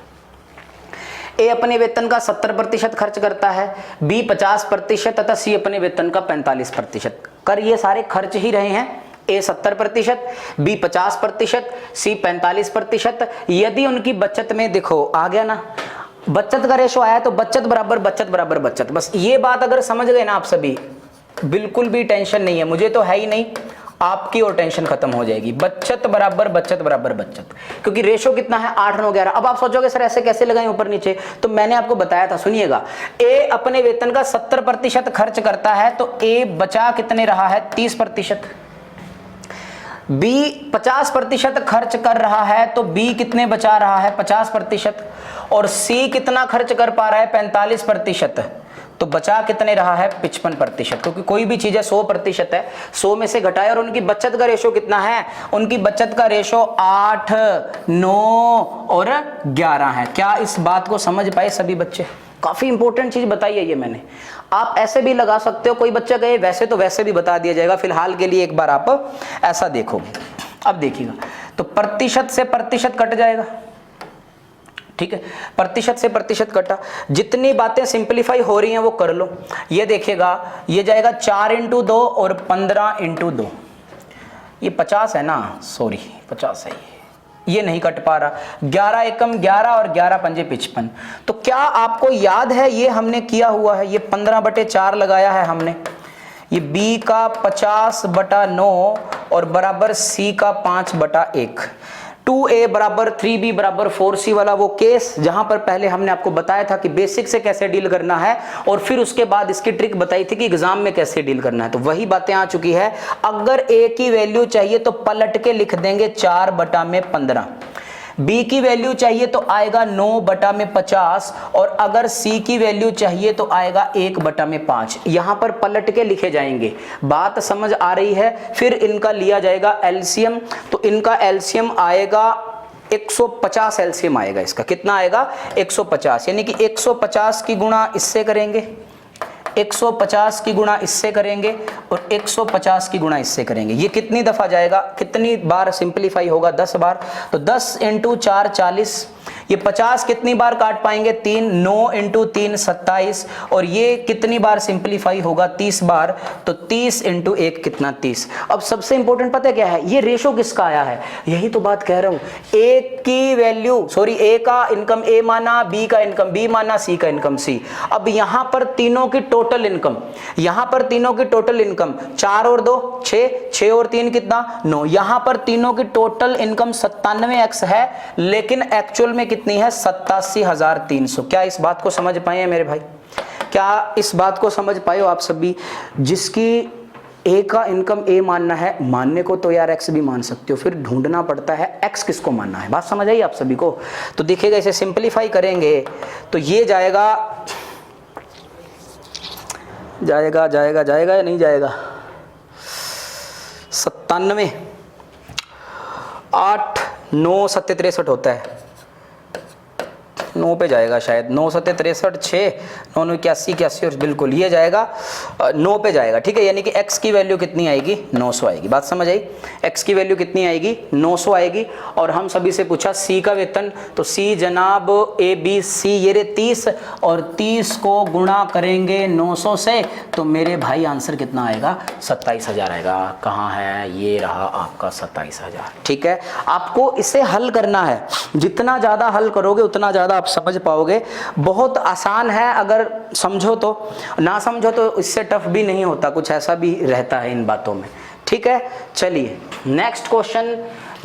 A अपने वेतन का 70% खर्च करता है, B 50% तथा C अपने वेतन का 45%। कर ये सारे खर्च ही रहे हैं, A 70%, B 50%, C 45%। यदि उनकी बचत में देखो आ गया ना, बचत का रेशो आया तो बचत बराबर बचत बराबर बचत, बस ये बात अगर समझ गए ना आप सभी, बिल्कुल भी टेंशन नहीं है, मुझे तो है ही नहीं, आपकी और टेंशन खत्म हो जाएगी। बचत बराबर बचत बराबर बचत, क्योंकि रेशो कितना है 8 9 11। अब आप सोचोगे सर ऐसे कैसे लगाएं ऊपर नीचे, तो मैंने आपको बताया था, सुनिएगा। ए अपने वेतन का 70% खर्च करता है, तो ए बचा कितने रहा है 30%। बी 50% खर्च कर रहा है, तो बी कितने बचा रहा है 50%। और सी कितना खर्च कर पा रहा है 45%, तो बचा कितने रहा है 55%। क्योंकि कोई भी चीज है 100% है, 100 में से घटाए। और उनकी बचत का रेशो कितना है, उनकी बचत का रेशो 8 9 और 11 है। क्या इस बात को समझ पाए सभी बच्चे? काफी इंपॉर्टेंट चीज बताई है ये मैंने। आप ऐसे भी लगा सकते हो, कोई बच्चा कहे वैसे तो वैसे भी बता दिया जाएगा, फिलहाल के लिए एक बार आप ऐसा देखोगे। अब देखिएगा, तो प्रतिशत से प्रतिशत कट जाएगा, ठीक है, प्रतिशत से प्रतिशत कटा। जितनी बातें सिंपलीफाई हो रही हैं वो कर लो। ये देखिएगा, ये जाएगा 4 × 2 और 15 × 2, ये 50 है ना, सॉरी 50 है ये नहीं कट पा रहा। 11 एकम 11 और 11 पंजे 55। तो क्या आपको याद है ये हमने किया हुआ है, ये 15/4 लगाया है हमने, ये b का 50/9 और बराबर c का 5/1। 2a बराबर 3b बराबर 4c वाला वो केस जहां पर पहले हमने आपको बताया था कि बेसिक से कैसे डील करना है, और फिर उसके बाद इसकी ट्रिक बताई थी कि एग्जाम में कैसे डील करना है। तो वही बातें आ चुकी है। अगर a की वैल्यू चाहिए तो पलट के लिख देंगे 4/15। b की वैल्यू चाहिए तो आएगा 9/50, और अगर c की वैल्यू चाहिए तो आएगा 1/5। यहां पर पलट के लिखे जाएंगे। बात समझ आ रही है? फिर इनका लिया जाएगा एलसीएम, तो इनका एलसीएम आएगा 150। एलसीएम आएगा इसका, कितना आएगा 150, यानी कि 150 की गुणा इससे करेंगे, 150 की गुणा इससे करेंगे, और 150 की गुणा इससे करेंगे। ये कितनी दफा जाएगा, कितनी बार सिंपलीफाई होगा 10 बार। तो 10 × 4 40, ये 50 कितनी बार काट पाएंगे 3, 9 × 3 27, और ये कितनी बार सिंपलीफाई होगा 30 बार, तो 30 × 1 कितना 30। अब सबसे इंपॉर्टेंट पता है क्या है, ये रेशो किसका आया है, यही तो बात कह रहा हूं। ए की वैल्यू, सॉरी ए का इनकम ए माना, बी का इनकम बी माना, सी का इनकम सी। अब यहां पर तीनों की टोटल इनकम, यहां पर तीनों की टोटल इनकम 4 और 2 6, 6 और 3 कितना 9। यहां पर तीनों की टोटल इनकम 97x है, लेकिन एक्चुअल में कितनी है 87,300। क्या इस बात को समझ पाए हैं मेरे भाई? क्या इस बात को समझ पाए हो आप सभी? जिसकी ए का इनकम ए मानना है, मानने को तो यार एक्स भी मान सकते हो, फिर ढूंढना पड़ता है एक्स किसको मानना है। बात समझ आई आप सभी को? तो देखिएगा, इसे सिंपलीफाई करेंगे तो ये जाएगा जाएगा जाएगा जाएगा या नहीं जाएगा 97, 8 9 7 63 होता है, 9 पे जाएगा शायद, 9 7 63 6 9 9 81 81, और बिल्कुल ये जाएगा 9 पे जाएगा, ठीक है। यानी कि x की वैल्यू कितनी आएगी 900 आएगी। बात समझ आई? x की वैल्यू कितनी आएगी 900 आएगी। और हम सभी से पूछा c का वेतन, तो c जनाब a b c ये रे 30, और 30 को गुणा करेंगे 900 से, तो मेरे भाई आंसर कितना आएगा 27,000 आएगा। कहाँ है, ये रहा आपका 27,000, ठीक है। आपको इसे हल करना है, जितना ज़्यादा हल करोगे उतना ज़्यादा आप समझ पाओगे। बहुत आसान है, अगर समझो तो, ना समझो तो इससे टफ भी नहीं होता, कुछ ऐसा भी रहता है इन बातों में, ठीक है। चलिए नेक्स्ट क्वेश्चन,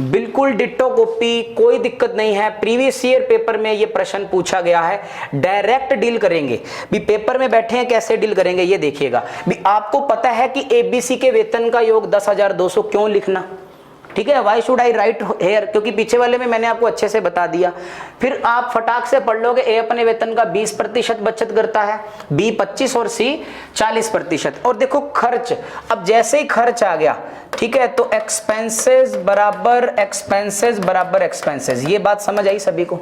बिल्कुल डिट्टो कॉपी, कोई दिक्कत नहीं है। प्रीवियस ईयर पेपर में ये प्रश्न पूछा गया है, डायरेक्ट डील करेंगे भी। पेपर में बैठे हैं कैसे डील करेंगे ये देखिएगा भी। आपको पता है कि एबीसी के वेतन का योग 10,200 क्यों लिखना, ठीक है। Why should I write here, क्योंकि पीछे वाले में मैंने आपको अच्छे से बता दिया। फिर आप फटाक से पढ़ लोगे, ए अपने वेतन का 20% बचत करता है, बी 25 और सी 40%। और देखो खर्च, अब जैसे ही खर्च आ गया, ठीक है, तो एक्सपेंसेस बराबर एक्सपेंसेस बराबर एक्सपेंसेस। ये बात समझ आई सभी को?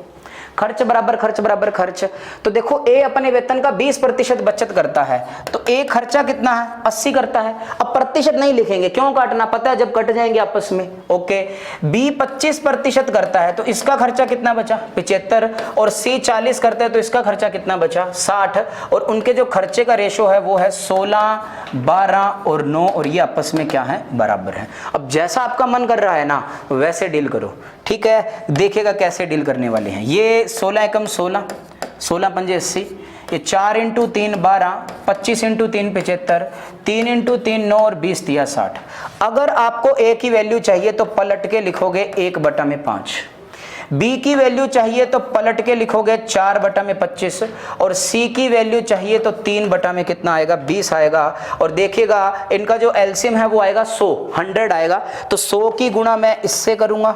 खर्च बराबर खर्च बराबर खर्च। तो देखो ए अपने वेतन का 20% बचत करता है, तो ए खर्चा कितना है 80 करता है। अब प्रतिशत नहीं लिखेंगे, क्यों काटना, पता है जब कट जाएंगे आपस में, ओके। बी 25% करता है, तो इसका खर्चा कितना बचा 75, और सी 40 करता है, तो इसका खर्चा कितना बचा 60। और उनके जो खर्चे का रेशो है वो है 16 12 और 9, और ये आपस में क्या है बराबर है। अब जैसा आपका मन कर रहा है ना वैसे डील करो, ठीक है। देखिएगा कैसे डील करने वाले हैं। ये 16 एकम 16, 16 पंजे 80, ये 4 इंटू 3 12, 25 इंटू 3 75, 3 इंटू 3 9 और 20 दिया 60। अगर आपको ए की वैल्यू चाहिए तो पलट के लिखोगे 1/5, बी की वैल्यू चाहिए तो पलट के लिखोगे 4/25 और सी की वैल्यू चाहिए तो 3 में कितना आएगा 20 आएगा। और देखिएगा इनका जो एलसीएम है वो आएगा 100 आएगा। तो 100 की गुणा मैं इससे करूंगा,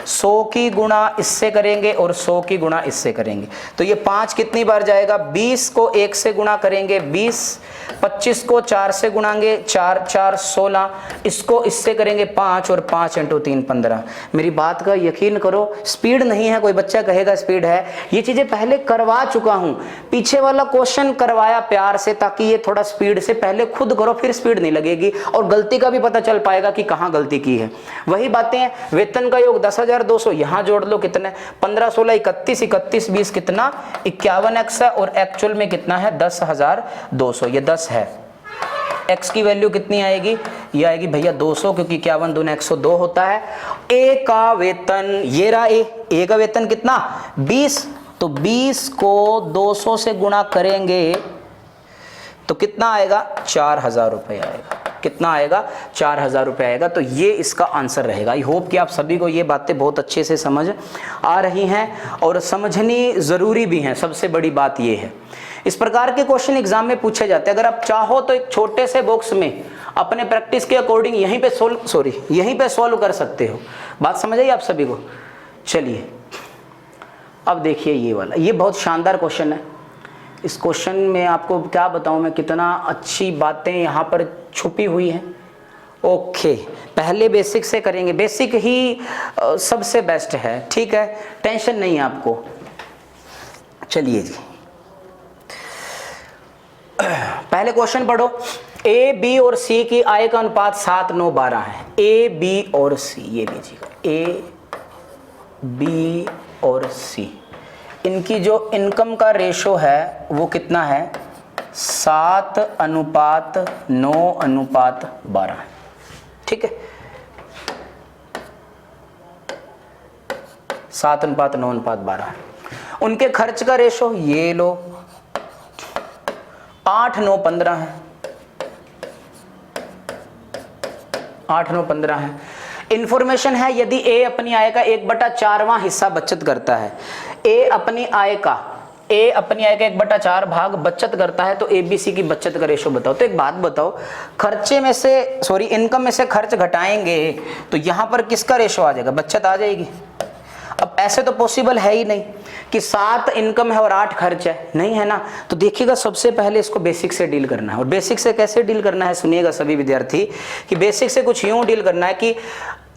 100 की गुणा इससे करेंगे और 100 की गुणा इससे करेंगे। तो ये 5 कितनी बार जाएगा, 20 को 1 से गुणा करेंगे 20, 25 को 4 से गुणाएंगे 4 4 16, इसको इससे करेंगे 5 और 5 इंटू 3 15। मेरी बात का यकीन करो, स्पीड नहीं है, कोई बच्चा कहेगा स्पीड है, ये चीजें पहले करवा चुका हूं। पीछे वाला क्वेश्चन करवाया प्यार से ताकि ये थोड़ा स्पीड से पहले खुद करो, फिर स्पीड नहीं लगेगी और गलती का भी पता चल पाएगा कि कहां गलती की है। वही बातें हैं, वेतन का योग 10,200, यहां जोड़ लो कितना है 15 16 31 31 20 कितना 51x है और एक्चुअल में कितना है 10,200, ये 10 है। x की वैल्यू कितनी आएगी, ये आएगी भैया 200, क्योंकि 51 दूना 102 होता है। ए का वेतन, ये रहा ए का वेतन कितना 20, तो 20 को 200 से गुणा करेंगे तो कितना आएगा 4,000 रुपये आएगा। कितना आएगा 4,000 रुपये आएगा। तो ये इसका आंसर रहेगा। आई होप कि आप सभी को ये बातें बहुत अच्छे से समझ आ रही हैं और समझनी ज़रूरी भी हैं, सबसे बड़ी बात ये है। इस प्रकार के क्वेश्चन एग्जाम में पूछे जाते हैं। अगर आप चाहो तो एक छोटे से बॉक्स में अपने प्रैक्टिस के अकॉर्डिंग यहीं पे सॉल्व कर सकते हो। बात समझ आई आप सभी को। चलिए अब देखिए ये वाला, ये बहुत शानदार क्वेश्चन है। इस क्वेश्चन में आपको क्या बताऊं मैं, कितना अच्छी बातें यहाँ पर छुपी हुई हैं। ओके, पहले बेसिक से करेंगे, बेसिक ही सबसे बेस्ट है, ठीक है, टेंशन नहीं है आपको। चलिए जी, पहले क्वेश्चन पढ़ो। ए बी और सी की आय का अनुपात 7 9 12 है। ए बी और सी, ये लीजिएगा, ए बी और सी, इनकी जो इनकम का रेशो है वो कितना है 7:9:12, ठीक है, 7:9:12। उनके खर्च का रेशो ये लो 8:9:15 है, 8:9:15 है। इंफॉर्मेशन है यदि ए अपनी आय का 1/4वां हिस्सा बचत करता है, ए अपनी आय का 1/4 भाग बचत करता है, तो एबीसी की बचत का रेशो बताओ। तो एक बात बताओ, खर्चे में से इनकम में से खर्च घटाएंगे तो यहां पर किसका रेशो आ जाएगा, बचत आ जाएगी। अब ऐसे तो पॉसिबल है ही नहीं कि 7 इनकम है और 8 खर्च है, नहीं है ना। तो देखिएगा सबसे पहले इसको बेसिक से डील करना है। और बेसिक से कैसे डील करना है सुनिएगा सभी विद्यार्थी, कि बेसिक से कुछ यूं डील करना है कि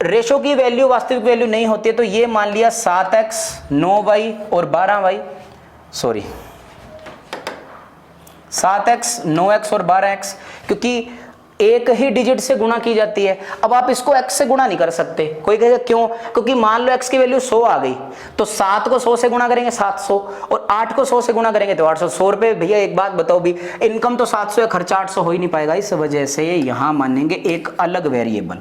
रेशो की वैल्यू वास्तविक वैल्यू नहीं होती है, तो ये मान लिया 7x 9y और 12y, 7x 9x और 12x, क्योंकि एक ही डिजिट से गुणा की जाती है। अब आप इसको x से गुणा नहीं कर सकते। कोई कहेगा क्यों, क्योंकि मान लो x की वैल्यू 100 आ गई, तो 7 को 100 से गुणा करेंगे 700 और 8 को 100 से गुणा करेंगे तो 800। 100 रुपए भैया, एक बात बताओ भी, इनकम तो 700 है, खर्चा 800 हो ही नहीं पाएगा। इस वजह से यहां मानेंगे एक अलग वेरिएबल।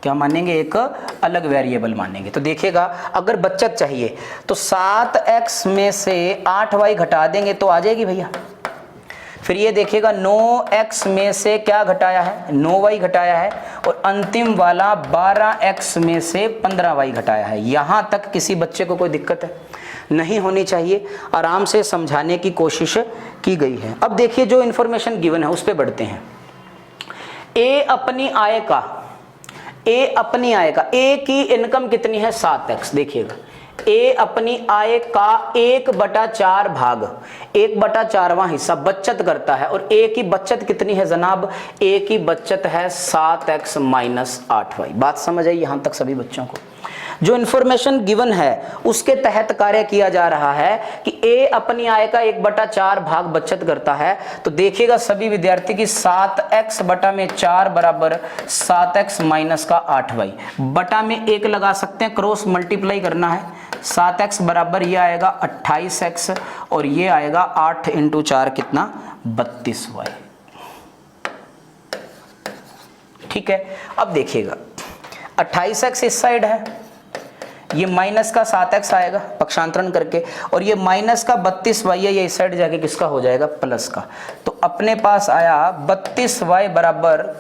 क्या मानेंगे, एक अलग वेरिएबल मानेंगे। तो देखिएगा अगर बचत चाहिए तो 7x में से 8y घटा देंगे तो आ जाएगी भैया। फिर ये देखिएगा 9x में से क्या घटाया है, 9y घटाया है, और अंतिम वाला 12x में से 15y घटाया है। यहां तक किसी बच्चे को कोई दिक्कत है नहीं होनी चाहिए, आराम से समझाने की कोशिश की गई है। अब देखिए जो इंफॉर्मेशन गिवन है उस पर बढ़ते हैं। ए अपनी आय का, ए की इनकम कितनी है 7x। देखिएगा ए अपनी आय का 1/4 भाग 1/4वां हिस्सा बचत करता है, और ए की बचत कितनी है जनाब, ए की बचत है 7x - 8y। बात समझ आई यहां तक सभी बच्चों को। जो इंफॉर्मेशन गिवन है उसके तहत कार्य किया जा रहा है कि ए अपनी आय का 1/4 भाग बचत करता है। तो देखिएगा सभी विद्यार्थी की 7x बटा में 4 बराबर 7x - 8y, बटा में 1 लगा सकते हैं, क्रॉस मल्टीप्लाई करना है। 7x बराबर ये आएगा 28x और ये आएगा 8 × 4 कितना 32y, ठीक है। अब देखिएगा 28x इस साइड है, ये माइनस का 7x आएगा पक्षांतरण करके, और ये माइनस का 32y है, ये इस साइड जाके किसका हो जाएगा, प्लस का। तो अपने पास आया 32y बराबर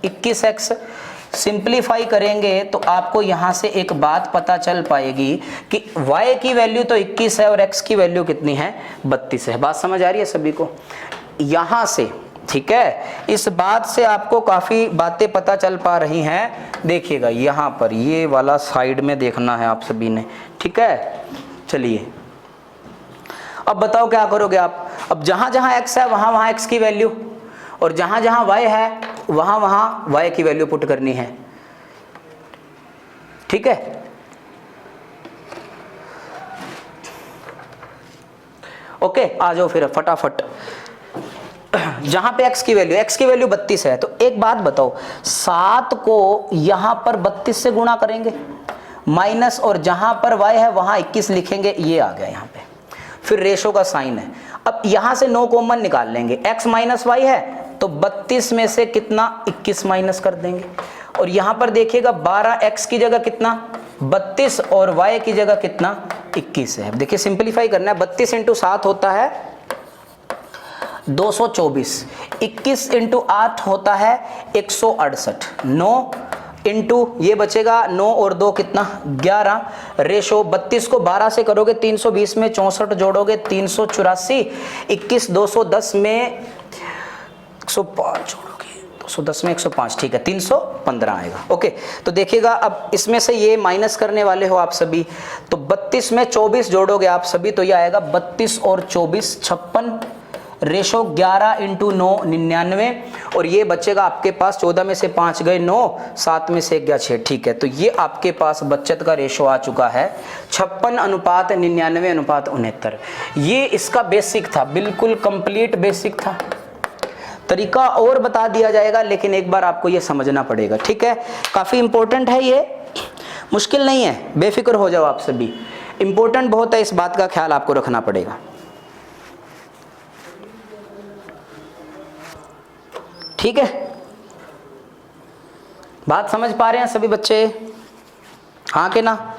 21x। सिंप्लीफाई करेंगे तो आपको यहां से एक बात पता चल पाएगी कि y की वैल्यू तो 21 है और x की वैल्यू कितनी है, 32 है। बात समझ आ रही है सभी को यहां से, ठीक है। इस बात से आपको काफी बातें पता चल पा रही हैं। देखिएगा यहां पर ये वाला साइड में देखना है आप सभी ने, ठीक है। चलिए अब बताओ क्या करोगे आप। अब जहां जहां x है वहां वहां x की वैल्यू, और जहां जहां y है वहां वहां y की वैल्यू पुट करनी है, ठीक है। ओके, आ जाओ फिर फटाफट। जहां पे x की वैल्यू 32 है, तो एक बात बताओ, 7 को यहां पर 32 से गुणा करेंगे माइनस, और जहां पर y है वहां 21 लिखेंगे, ये आ गया यहां पे। फिर रेशो का साइन है। अब यहां से 9 कॉमन निकाल लेंगे, x माइनस y है तो 32 में से कितना, 21 माइनस कर देंगे। और यहां पर देखिएगा 12x की जगह कितना, 32, और y की जगह कितना, 21 है। देखिए सिंपलीफाई करना है, 32 इंटू 7 होता है 224, 21 इंटू 8 होता है 168, 9 इंटू ये बचेगा 9 और 2 कितना, 11। रेशो 32 को 12 से करोगे 320 में 64 जोड़ोगे 384, 21 210 में 105 जोड़ोगे 210 में 105, ठीक है 315 आएगा। ओके, तो देखिएगा अब इसमें से ये माइनस करने वाले हो आप सभी, तो 32 में 24 जोड़ोगे आप सभी तो ये आएगा 32 और 24 56, रेशो 11 इंटू 9 99, और ये बचेगा आपके पास 14 में से 5 गए 9, 7 में से 1 गया 6, ठीक है। तो ये आपके पास बचत का रेशो आ चुका है 56:99:69। ये इसका बेसिक था, बिल्कुल कंप्लीट बेसिक था। तरीका और बता दिया जाएगा, लेकिन एक बार आपको ये समझना पड़ेगा, ठीक है। काफी इंपॉर्टेंट है, ये मुश्किल नहीं है, बेफिक्र हो जाओ आप सभी। इंपॉर्टेंट बहुत है, इस बात का ख्याल आपको रखना पड़ेगा, ठीक है। बात समझ पा रहे हैं सभी बच्चे, हाँ के ना।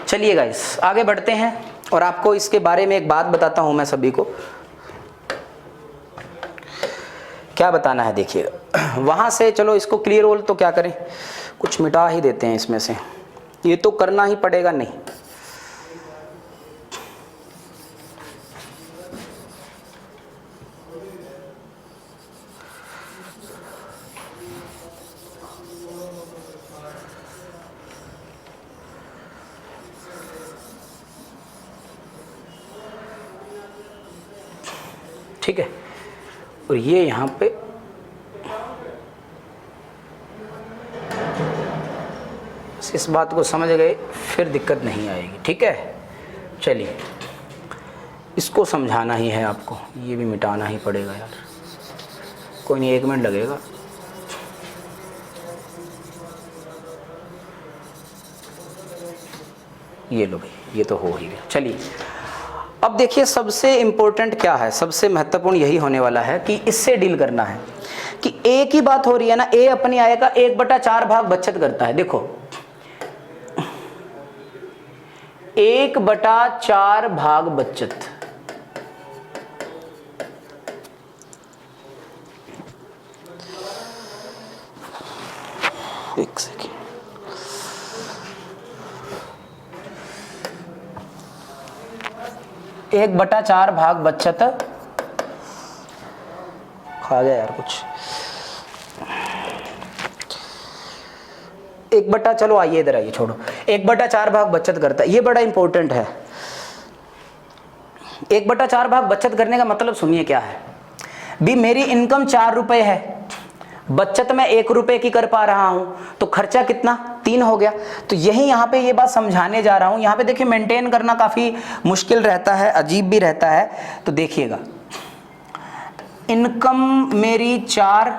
चलिए गाइस आगे बढ़ते हैं, और आपको इसके बारे में एक बात बताता हूं मैं सभी को। क्या बताना है देखिएगा, वहां से चलो इसको क्लियर होल तो क्या करें, कुछ मिटा ही देते हैं इसमें से, ये तो करना ही पड़ेगा नहीं। ठीक है, और ये यहाँ पे इस बात को समझ गए, फिर दिक्कत नहीं आएगी, ठीक है। चलिए इसको समझाना ही है आपको, ये भी मिटाना ही पड़ेगा यार, कोई नहीं 1 मिनट लगेगा। ये लो भाई, ये तो हो ही गया। चलिए अब देखिए सबसे इंपॉर्टेंट क्या है, सबसे महत्वपूर्ण यही होने वाला है कि इससे डील करना है कि ए की बात हो रही है ना, ए अपनी आय का 1/4 भाग बचत करता है। देखो 1/4 भाग बचत, एक सेकेंड, एक बटा 4 भाग बचत, खा गया यार कुछ, 1/, चलो आइए इधर आइए, छोड़ो, 1/4 भाग बचत करता है। ये बड़ा इंपॉर्टेंट है। 1/4 भाग बचत करने का मतलब सुनिए क्या है भी, मेरी इनकम 4 रुपए है, बचत मैं 1 रुपए की कर पा रहा हूं, तो खर्चा कितना, 3 हो गया। तो यही यहाँ पे ये बात समझाने जा रहा हूं। यहाँ पे देखिए मेंटेन करना काफी मुश्किल रहता है, अजीब भी रहता है। तो देखिएगा इनकम मेरी 4,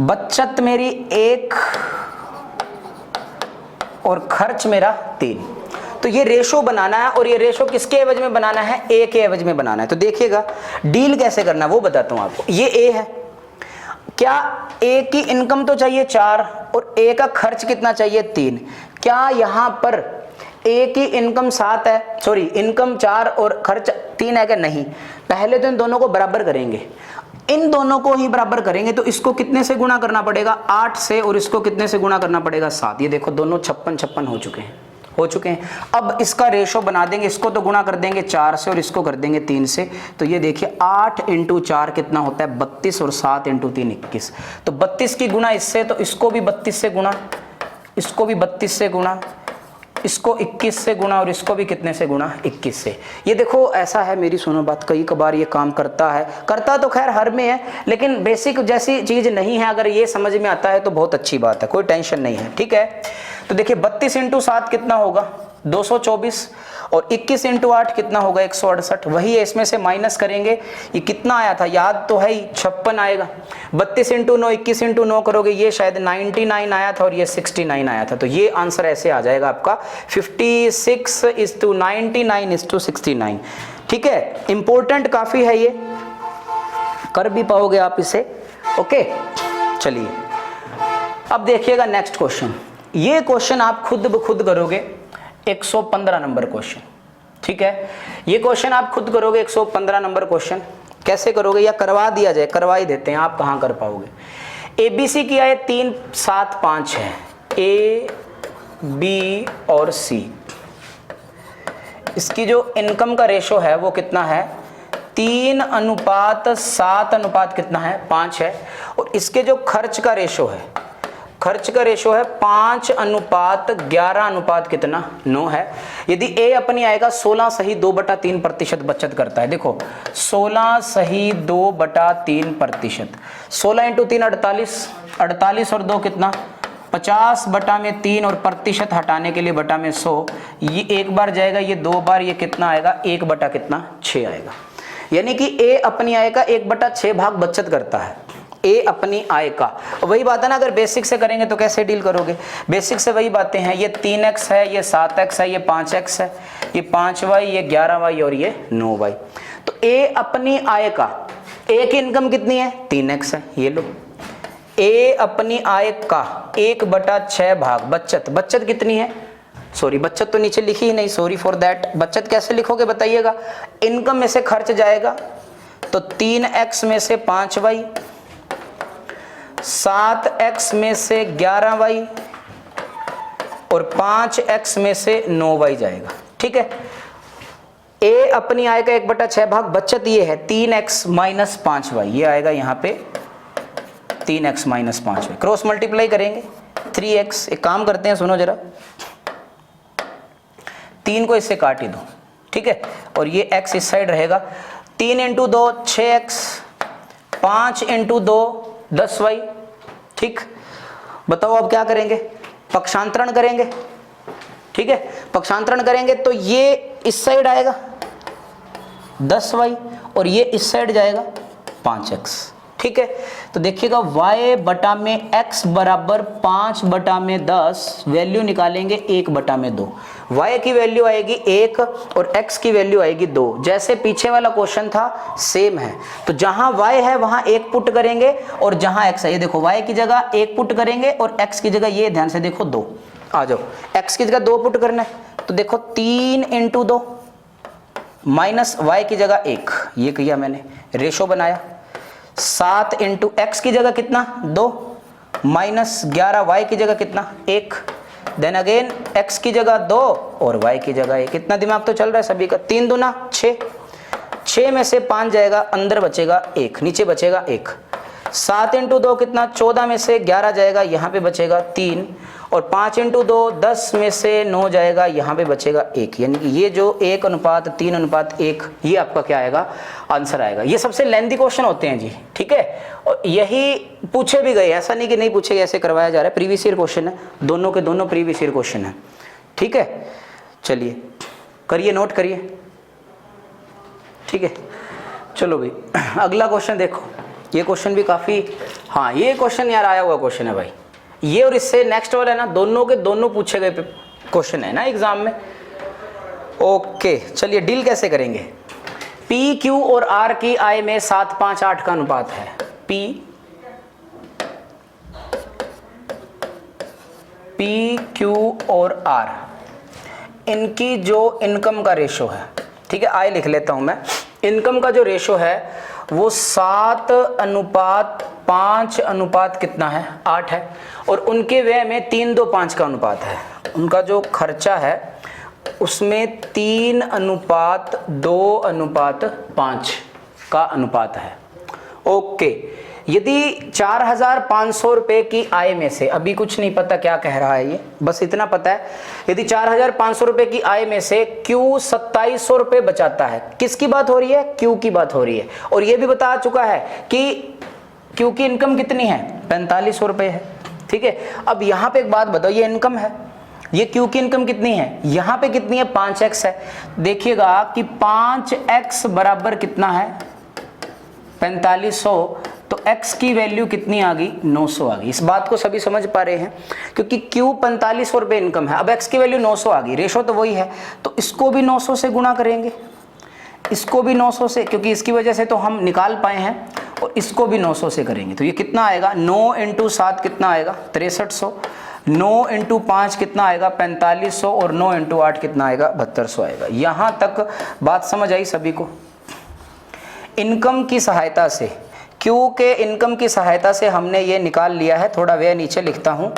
बचत मेरी 1 और खर्च मेरा 3। तो ये रेशो बनाना है, और ये रेशो किसके एवज में बनाना है, ए के एवज में बनाना है। तो देखिएगा डील कैसे करना है वो बताता हूं आपको। ये ए है, क्या ए की इनकम तो चाहिए 4 और ए का खर्च कितना चाहिए 3। क्या यहाँ पर ए की इनकम 7 है, सॉरी इनकम 4 और खर्च 3 है क्या? नहीं। पहले तो इन दोनों को बराबर करेंगे, इन दोनों को ही बराबर करेंगे तो इसको कितने से गुणा करना पड़ेगा? 8 से, और इसको कितने से गुणा करना पड़ेगा? 7। ये देखो दोनों 56 हो चुके हैं। अब इसका रेशो बना देंगे, इसको तो गुणा कर देंगे 4 से और इसको कर देंगे 3 से। तो ये देखिए 8 × 4 कितना होता है? 32 और 7 × 3 21। तो 32 की गुणा इससे, तो इसको भी 32 से गुणा, इसको भी 32 से गुणा, इसको 21 से गुणा और इसको भी कितने से गुणा? 21 से। ये देखो ऐसा है, मेरी सुनो बात, कई कबार ये काम करता तो खैर हर में है, लेकिन बेसिक जैसी चीज नहीं है, अगर ये समझ में आता है तो बहुत अच्छी बात है, कोई टेंशन नहीं है, ठीक है। तो देखिए 32 × 7 कितना होगा? 224 और 21 × 8 कितना होगा? 168। वही है, इसमें से माइनस करेंगे, ये कितना आया था याद तो है ही, 56 आएगा। 32 × 9 21 × 9 करोगे, ये शायद 99 आया था और ये 69 आया था। तो ये आंसर ऐसे आ जाएगा आपका 56:99:69। ठीक है, इंपॉर्टेंट काफी है, ये कर भी पाओगे आप इसे। ओके चलिए अब देखिएगा नेक्स्ट क्वेश्चन। ये क्वेश्चन आप खुद ब खुद करोगे, 115 नंबर क्वेश्चन। ठीक है, ये क्वेश्चन आप खुद करोगे, 115 नंबर क्वेश्चन। कैसे करोगे, या करवा दिया जाए, करवा ही देते हैं, आप कहाँ कर पाओगे। ABC की आए 3 7 5 है, A B और C। इसकी जो इनकम का रेशो है वो कितना है? 3:7 कितना है? 5 है। और इसके जो खर्च का रेशो है, खर्च का रेशो है 5:11 कितना? 9 है। यदि A अपनी आएगा 16 सही 2/3% बचत करता है। देखो 16 सही 2/3%, 16 × 3 48, 48 और 2 कितना? 50/3 और प्रतिशत हटाने के लिए बटा में 100, ये एक बार जाएगा, ये 2 बार, ये कितना आएगा? 1/6 आएगा। यानी कि A अपनी आय का 1/6 भाग बचत करता है, ए अपनी आय का। वही बात है ना, अगर बेसिक से करेंगे तो कैसे डील करोगे? बेसिक से वही बातें हैं, ये 3x है, ये 7x है, ये 5x है, ये 5y, ये 11y और ये 9y। तो ए अपनी आय का, ए की इनकम कितनी है? 3x है, ये लो। ए अपनी आय का 1/6 भाग बचत, बचत कितनी है? सॉरी बचत तो नीचे लिखी ही नहीं, सॉरी फॉर दैट। बचत कैसे लिखोगे बताइएगा? इनकम में से खर्च जाएगा, तो 3x में से 5y, 7x में से 11y और 5x में से 9y जाएगा। ठीक है, ए अपनी आय का 1/6 भाग बचत ये है 3x - 5y, ये आएगा यहाँ पे 3x - 5y। क्रॉस मल्टीप्लाई करेंगे 3x। एक काम करते हैं, सुनो जरा, 3 को इससे काट ही दो, ठीक है, और ये x इस साइड रहेगा। 3 × 2 6x, 5 × 2 10y। ठीक, बताओ अब क्या करेंगे? पक्षांतरण करेंगे। ठीक है, पक्षांतरण करेंगे तो ये इस साइड आएगा 10y और ये इस साइड जाएगा 5x। ठीक है, तो देखिएगा y बटा में x बराबर 5/10, वैल्यू निकालेंगे 1/2। y की वैल्यू आएगी 1 और x की वैल्यू आएगी 2। जैसे पीछे वाला क्वेश्चन था सेम है, तो जहां y है वहां 1 पुट करेंगे और जहां x है, ये देखो y की जगह 1 पुट करेंगे और x की जगह, ये ध्यान से देखो 2 आ जाओ, x की जगह 2 पुट करना है, तो देखो 3 × 2 माइनस y की जगह 1, ये किया मैंने, रेशो बनाया। 7 × x की जगह कितना? 2 माइनस 11y की जगह कितना? 1। देन अगेन x की जगह 2 और y की जगह 1। कितना दिमाग तो चल रहा है सभी का। 3 दूना 6, 6 में से 5 जाएगा, अंदर बचेगा 1, नीचे बचेगा 1। 7 × 2 कितना? 14 में से 11 जाएगा, यहाँ पे बचेगा 3 और 5 × 2 10 में से 9 जाएगा, यहाँ पे बचेगा 1। यानी कि ये जो 1:3:1, ये आपका क्या आएगा? आंसर आएगा। ये सबसे लेंथी क्वेश्चन होते हैं जी, ठीक है, और यही पूछे भी गए, ऐसा नहीं कि नहीं पूछे गए, ऐसे करवाया जा रहा है। प्रीवियस ईयर क्वेश्चन है, दोनों के दोनों प्रीवियस ईयर क्वेश्चन है। ठीक है, चलिए करिए, नोट करिए। ठीक है, चलो भाई अगला क्वेश्चन देखो। ये क्वेश्चन भी काफ़ी, हाँ ये क्वेश्चन यार आया हुआ क्वेश्चन है भाई, ये और इससे नेक्स्ट वाला है ना, दोनों के दोनों पूछे गए क्वेश्चन है ना एग्जाम में। ओके चलिए डील कैसे करेंगे। P, Q और R की आय में 7, 5, 8 का अनुपात है। P, पी क्यू और आर, इनकी जो इनकम का रेशो है, ठीक है, आय लिख लेता हूं मैं, इनकम का जो रेशो है वो 7:5 अनुपात कितना है, 8 है, और उनके व्यय में 3:2:5 का अनुपात है। उनका जो खर्चा है उसमें 3:2:5 का अनुपात है। ओके, यदि 4,500 रुपए की आय में से, अभी कुछ नहीं पता क्या कह रहा है ये, बस इतना पता है, यदि 4,500 रुपए की आय में से क्यू 2700 रुपए बचाता है, किसकी बात हो रही है, क्यू की बात हो रही है, और ये भी बता चुका है कि क्यू की इनकम कितनी है, 4500 रुपए है, ठीक है। अब यहाँ पे एक बात बताओ, ये इनकम है, ये क्यू की इनकम कितनी है, यहाँ पे कितनी है, 5x है। देखिएगा कि 5x बराबर कितना है, 4500, तो x की वैल्यू कितनी आ गई, 900 आ गई। इस बात को सभी समझ पा रहे हैं, क्योंकि q 4500 रुपये इनकम है, अब x की वैल्यू 900 आ गई, रेशो तो वही है, तो इसको भी 900 से गुणा करेंगे, इसको भी 900 से, क्योंकि इसकी वजह से तो हम निकाल पाए हैं, और इसको भी 900 से करेंगे, तो ये कितना आएगा, 9 × 7 कितना आएगा, 6300, 9 × 5 कितना आएगा, 4500, और 9 × 8 कितना आएगा, 7200 आएगा। यहाँ तक बात समझ आई सभी को। इनकम की सहायता से, क्यू के इनकम की सहायता से हमने ये निकाल लिया है, थोड़ा व्यय नीचे लिखता हूँ,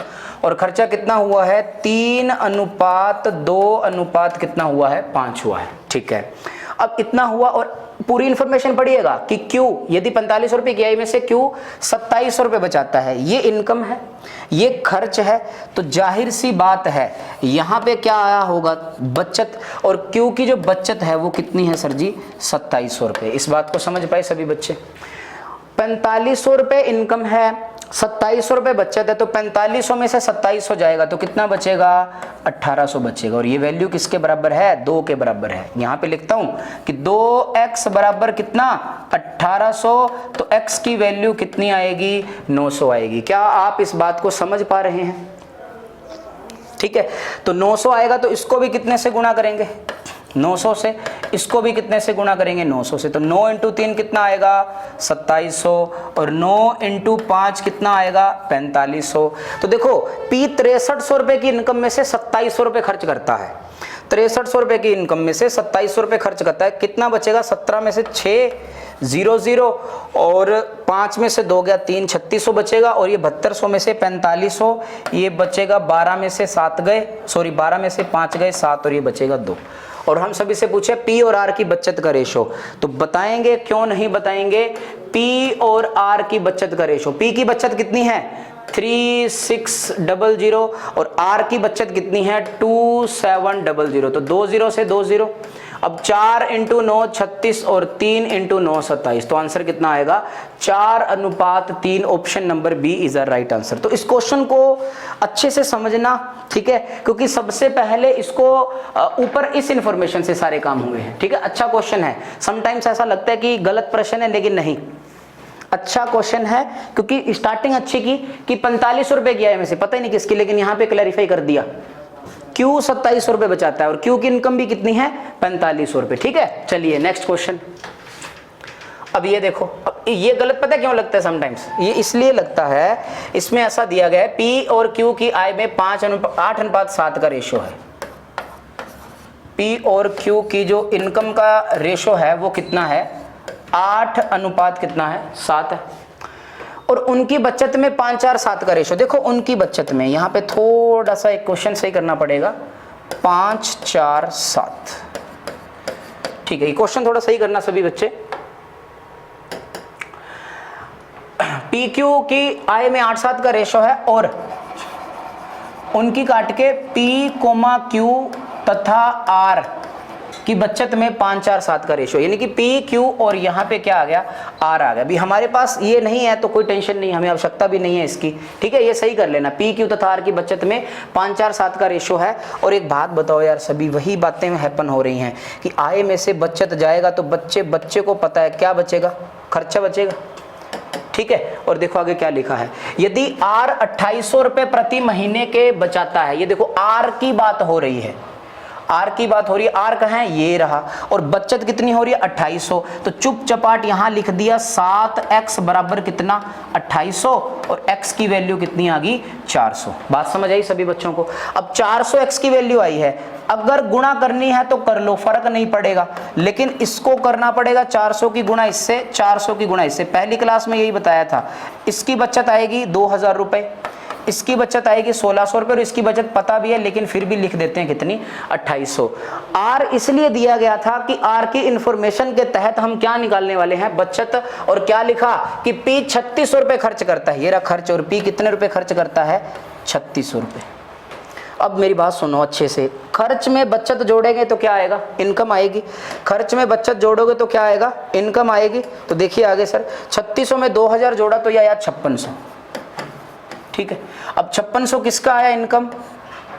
और खर्चा कितना हुआ है, 3:2 कितना हुआ है, 5 हुआ है, ठीक है। अब इतना हुआ, और पूरी इंफॉर्मेशन पढ़िएगा कि क्यू यदि 4500 रुपये की आय में से क्यू 2700 रुपये बचाता है, ये इनकम है, ये खर्च है, तो जाहिर सी बात है यहाँ पे क्या आया होगा, बचत, और क्यू की जो बचत है वो कितनी है सर जी, 2700 रुपये। इस बात को समझ पाए सभी बच्चे। 4500 रुपये इनकम है, 2700 रुपये बचत है, तो 4500 में से 2700 जाएगा तो कितना बचेगा, 1800 बचेगा, और ये वैल्यू किसके बराबर है, 2 के बराबर है। यहाँ पे लिखता हूँ कि 2x बराबर कितना, 1800, तो x की वैल्यू कितनी आएगी, 900 आएगी। क्या आप इस बात को समझ पा रहे हैं, ठीक है। तो 900 आएगा, तो इसको भी कितने से गुणा करेंगे, 900 से, इसको भी कितने से गुणा करेंगे, 900 से, तो 9 × 3 कितना आएगा, 2700, और 9 × 5 कितना आएगा, 4500। तो देखो P 6300 रुपए की इनकम में से 2700 रुपए खर्च करता है, 6300 रुपए की इनकम में से 2700 रुपए खर्च करता है, कितना बचेगा, 17 में से 6 00, और 5 में से 2 गया 3, 3600 बचेगा, और ये 7200 में से 4500, ये बचेगा, 12 में से 7 गए, सॉरी 12 में से 5 गए 7, और ये बचेगा 2। और हम सभी से पूछे पी और आर की बचत का रेशो, तो बताएंगे, क्यों नहीं बताएंगे, पी और आर की बचत का रेशो, पी की बचत कितनी है, 3600, और आर की बचत कितनी है, 2700, तो 2 0 से 2 0। अब 4 × 9 36, और 3 × 9 27, तो आंसर कितना आएगा, 4:3। Option number B is the right answer. तो इस क्वेश्चन को अच्छे से समझना, ठीक है, क्योंकि सबसे पहले इसको ऊपर इस इंफॉर्मेशन से सारे काम हुए हैं, ठीक है। अच्छा क्वेश्चन है, समटाइम्स ऐसा लगता है कि गलत प्रश्न है, लेकिन नहीं, अच्छा क्वेश्चन है, क्योंकि स्टार्टिंग अच्छी की कि 4500 रुपए की आय में से, पता ही नहीं किसकी, लेकिन यहाँ पे क्लैरिफाई कर दिया, क्यू 2700 रुपए बचाता है, और क्यू की इनकम भी कितनी है, 4500 रुपए, ठीक है। चलिए नेक्स्ट क्वेश्चन। अब ये देखो, अब ये गलत पता है क्यों लगता है समटाइम्स, ये इसलिए लगता है, इसमें ऐसा दिया गया है पी और क्यू की आय में 8:7 का रेशो है। पी और क्यू की जो इनकम का रेशो है वो कितना है, 8 कितना है, 7 है, और उनकी बचत में 5 4 7 का रेशो। देखो उनकी बचत में, यहाँ पे थोड़ा सा एक क्वेश्चन सही करना पड़ेगा, 5 4 7, ठीक है, ये क्वेश्चन थोड़ा सही करना सभी बच्चे। पी क्यू की आय में 8 7 का रेशो है, और उनकी काट के पी क्यू तथा आर की बचत में 5 4 7 का रेशो, यानी कि पी क्यू और यहाँ पे क्या आ गया, आर आ गया। अभी हमारे पास ये नहीं है तो कोई टेंशन नहीं, हमें आवश्यकता भी नहीं है इसकी, ठीक है, ये सही कर लेना, पी क्यू तथा आर की बचत में 5 4 7 का रेशो है। और एक बात बताओ यार, सभी वही बातें हैपन हो रही हैं कि आय में से बचत जाएगा तो बच्चे को पता है क्या बचेगा, खर्चा बचेगा, ठीक है। और देखो आगे क्या लिखा है, यदि आर 2800 रुपए प्रति महीने के बचाता है, ये देखो आर की बात हो रही है, आर की बात हो रही है, आर कहाँ है, ये रहा, और बचत कितनी हो रही है 2800, तो चुप चपाट यहां लिख दिया 7x बराबर कितना 2800, और x की वैल्यू कितनी आ गई 400। बात समझ आई सभी बच्चों को। अब 400x की वैल्यू आई है, अगर गुणा करनी है तो कर लो, फर्क नहीं पड़ेगा, लेकिन इसको करना पड़ेगा 400 की गुणा इससे, 400 की गुणा इससे। पहली क्लास में यही बताया था। इसकी बचत आएगी 2000 रुपए, इसकी बचत आएगी 1600 रुपए, और इसकी बचत पता भी है लेकिन फिर भी लिख देते हैं कितनी 2800। आर इसलिए दिया गया था कि आर की इंफॉर्मेशन के तहत हम क्या निकालने वाले हैं, बचत, और क्या लिखा कि पी 3600 रुपए खर्च करता है, ये रहा खर्च, और पी कितने रुपए खर्च करता है 3600 रुपए। अब मेरी बात सुनो अच्छे से, खर्च में बचत जोड़ेंगे तो क्या आएगा, इनकम आएगी, खर्च में बचत जोड़ोगे तो क्या आएगा, इनकम आएगी। तो देखिए आगे सर, 3600 में 2000 जोड़ा तो यह आया 5600, ठीक है। अब 5600 किसका आया, इनकम,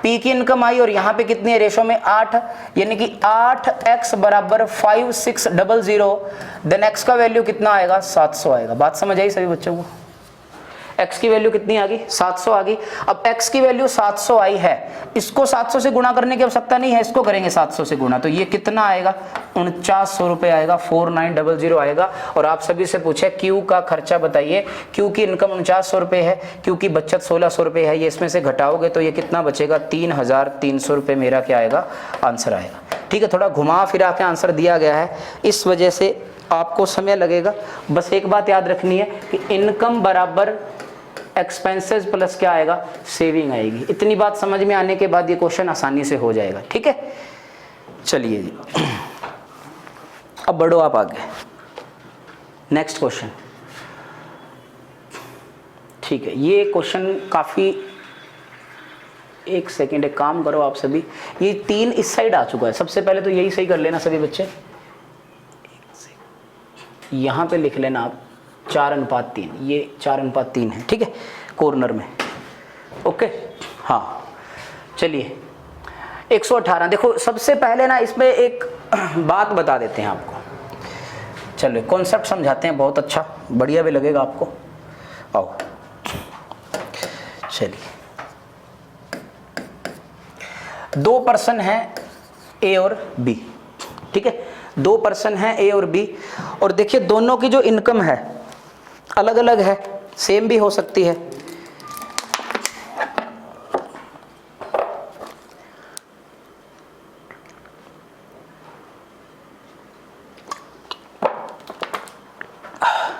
पी की इनकम आई, और यहाँ पे कितनी है रेशो में 8, यानी कि 8x बराबर 5600, देन x का वैल्यू कितना आएगा 700 आएगा। बात समझ आई सभी बच्चों को, x की वैल्यू कितनी आ गई 700 आ गई। अब x की वैल्यू 700 आई है, इसको 700 से गुणा करने की आवश्यकता नहीं है, इसको करेंगे 700 से गुणा, तो ये कितना आएगा 4900 रुपए आएगा, 4900 आएगा। और आप सभी से पूछे क्यू का खर्चा बताइए, क्यू की इनकम 4900 रुपए है, क्यू की बचत 1600 रुपए है, ये इसमें से घटाओगे तो ये कितना बचेगा 3300 रुपए मेरा क्या आएगा आंसर आएगा, ठीक है। थोड़ा घुमा फिरा के आंसर दिया गया है, इस वजह से आपको समय लगेगा। बस एक बात याद रखनी है कि इनकम बराबर एक्सपेंसेस प्लस क्या आएगा, सेविंग आएगी। इतनी बात समझ में आने के बाद ये क्वेश्चन आसानी से हो जाएगा, ठीक है। चलिए जी, अब बढ़ो आप आगे, नेक्स्ट क्वेश्चन, ठीक है। ये क्वेश्चन काफी, एक सेकेंड, एक काम करो आप सभी, ये 3 इस साइड आ चुका है, सबसे पहले तो यही सही कर लेना सभी बच्चे, यहां पे लिख लेना आप 4:3, ये 4:3 है, ठीक है, कॉर्नर में, ओके। हाँ चलिए 118, देखो सबसे पहले ना इसमें एक बात बता देते हैं आपको, चलो कॉन्सेप्ट समझाते हैं, बहुत अच्छा बढ़िया भी लगेगा आपको, आओ चलिए। 2 पर्सन हैं ए और बी, ठीक है, 2 पर्सन हैं ए और बी, और देखिए दोनों की जो इनकम है अलग अलग है, सेम भी हो सकती है।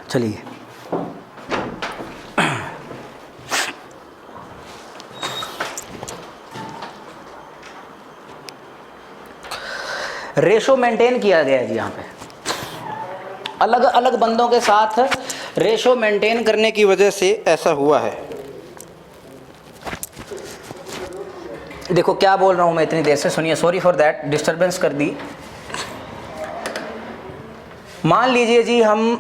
चलिए रेशो मेंटेन किया गया है जी, यहाँ पे अलग अलग बंदों के साथ रेशो मेंटेन करने की वजह से ऐसा हुआ है। देखो क्या बोल रहा हूं मैं इतनी देर से, सुनिए, सॉरी फॉर दैट, डिस्टरबेंस कर दी। मान लीजिए जी हम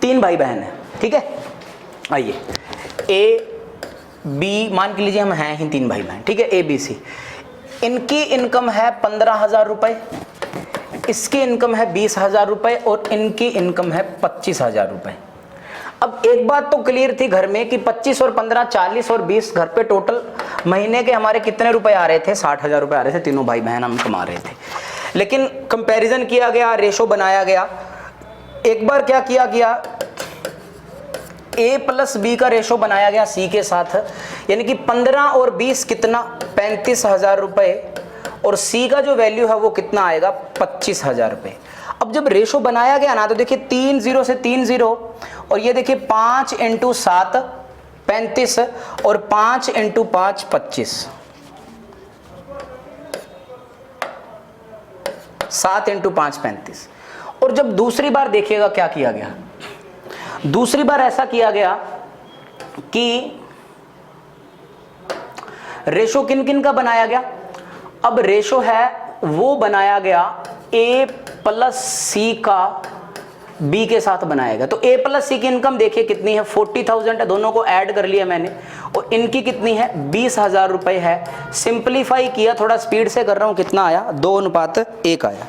3 भाई बहन हैं, ठीक है, आइए ए बी, मान के लीजिए हम हैं ही 3 भाई बहन, ठीक है, ए बी सी। इनकी इनकम है 15,000 रुपए, इसकी इनकम है 20,000 रुपए, और इनकी इनकम है 25,000 रुपए। अब एक बात तो क्लियर थी घर में कि 25 और 15 40 और 20 घर पे टोटल महीने के हमारे कितने रुपए आ रहे थे, 60,000 रुपए आ रहे थे, तीनों भाई बहन हम कमा रहे थे। लेकिन कंपैरिजन किया गया, रेशो बनाया गया, एक बार क्या किया गया, ए प्लस बी का रेशो बनाया गया सी के साथ, यानी कि 15 और 20 कितना 35,000 रुपए, और सी का जो वैल्यू है वो कितना आएगा 25,000 रुपए। अब जब रेशो बनाया गया ना, तो देखिए 3 0 से 3 0, और ये देखिए 5 × 7 35, और 5 × 5 25, 7 × 5 35। और जब दूसरी बार देखिएगा क्या किया गया, दूसरी बार ऐसा किया गया कि रेशो किन किन का बनाया गया। अब रेशो है वो बनाया गया ए प्लस सी का बी के साथ बनाया गया। तो ए प्लस सी की इनकम देखिए कितनी है 40,000 है, दोनों को ऐड कर लिया मैंने, और इनकी कितनी है 20,000 रुपए है। सिंपलीफाई किया, थोड़ा स्पीड से कर रहा हूं, कितना आया 2:1 आया,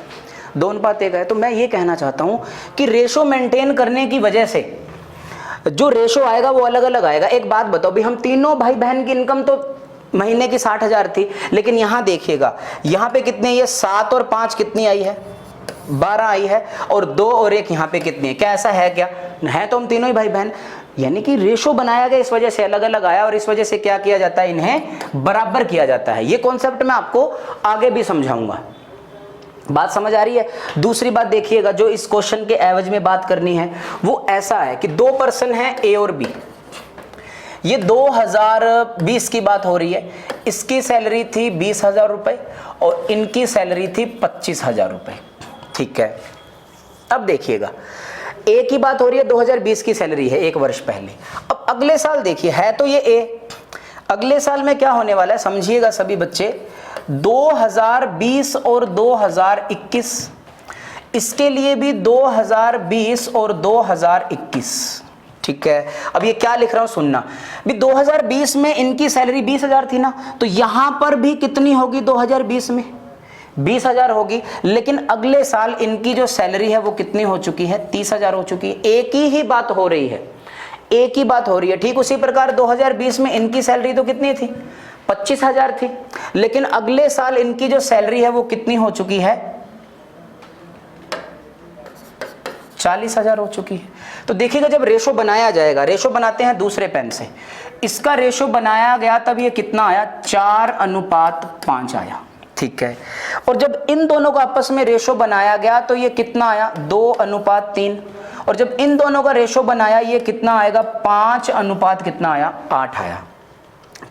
2:1 आया। तो मैं ये कहना चाहता हूं कि रेशो मेंटेन करने की वजह से जो रेशो आएगा वो अलग अलग आएगा। एक बात बताओ भी, हम तीनों भाई बहन की इनकम तो महीने की 60,000 थी, लेकिन यहां देखिएगा यहां पे कितने, ये 7 और 5 कितनी आई है, 12 आई है, और 2 और 1 यहां पे कितनी है, क्या ऐसा है क्या, है तो हम तीनों ही भाई बहन, यानी कि रेशो बनाया गया, इस वजह से अलग अलग आया, और इस वजह से क्या किया जाता है, इन्हें बराबर किया जाता है। ये कॉन्सेप्ट मैं आपको आगे भी समझाऊंगा, बात समझ आ रही है। दूसरी बात देखिएगा, जो इस क्वेश्चन के एवज में बात करनी है वो ऐसा है कि 2 पर्सन हैं ए और बी, ये 2020 की बात हो रही है, इसकी सैलरी थी 20,000 रुपए और इनकी सैलरी थी 25,000 रुपए, ठीक है। अब देखिएगा ए की बात हो रही है, 2020 की सैलरी है 1 वर्ष पहले। अब अगले साल देखिए, है तो ये ए, अगले साल में क्या होने वाला है समझिएगा सभी बच्चे, 2020 और 2021, इसके लिए भी 2020 और 2021, ठीक है। अब ये क्या लिख रहा हूं सुनना, भी 2020 में इनकी सैलरी 20,000 थी ना, तो यहां पर भी कितनी होगी 2020 में 20,000 होगी, लेकिन अगले साल इनकी जो सैलरी है वो कितनी हो चुकी है, 30,000 हो चुकी है। एक ही बात हो रही है, एक ही बात हो रही है। ठीक उसी प्रकार 2020 में इनकी सैलरी तो कितनी थी, 25,000 थी, लेकिन अगले साल इनकी जो सैलरी है वो कितनी हो चुकी है, 40,000 हो चुकी है। तो देखिएगा जब रेशो बनाया जाएगा, रेशो बनाते हैं दूसरे पेन से, इसका रेशो बनाया गया तब ये कितना आया, 4:5 आया, ठीक है। और जब इन दोनों का आपस में रेशो बनाया गया तो ये कितना आया, 2:3, और जब इन दोनों का रेशो बनाया ये कितना आएगा, 5 कितना आया, 8 आया।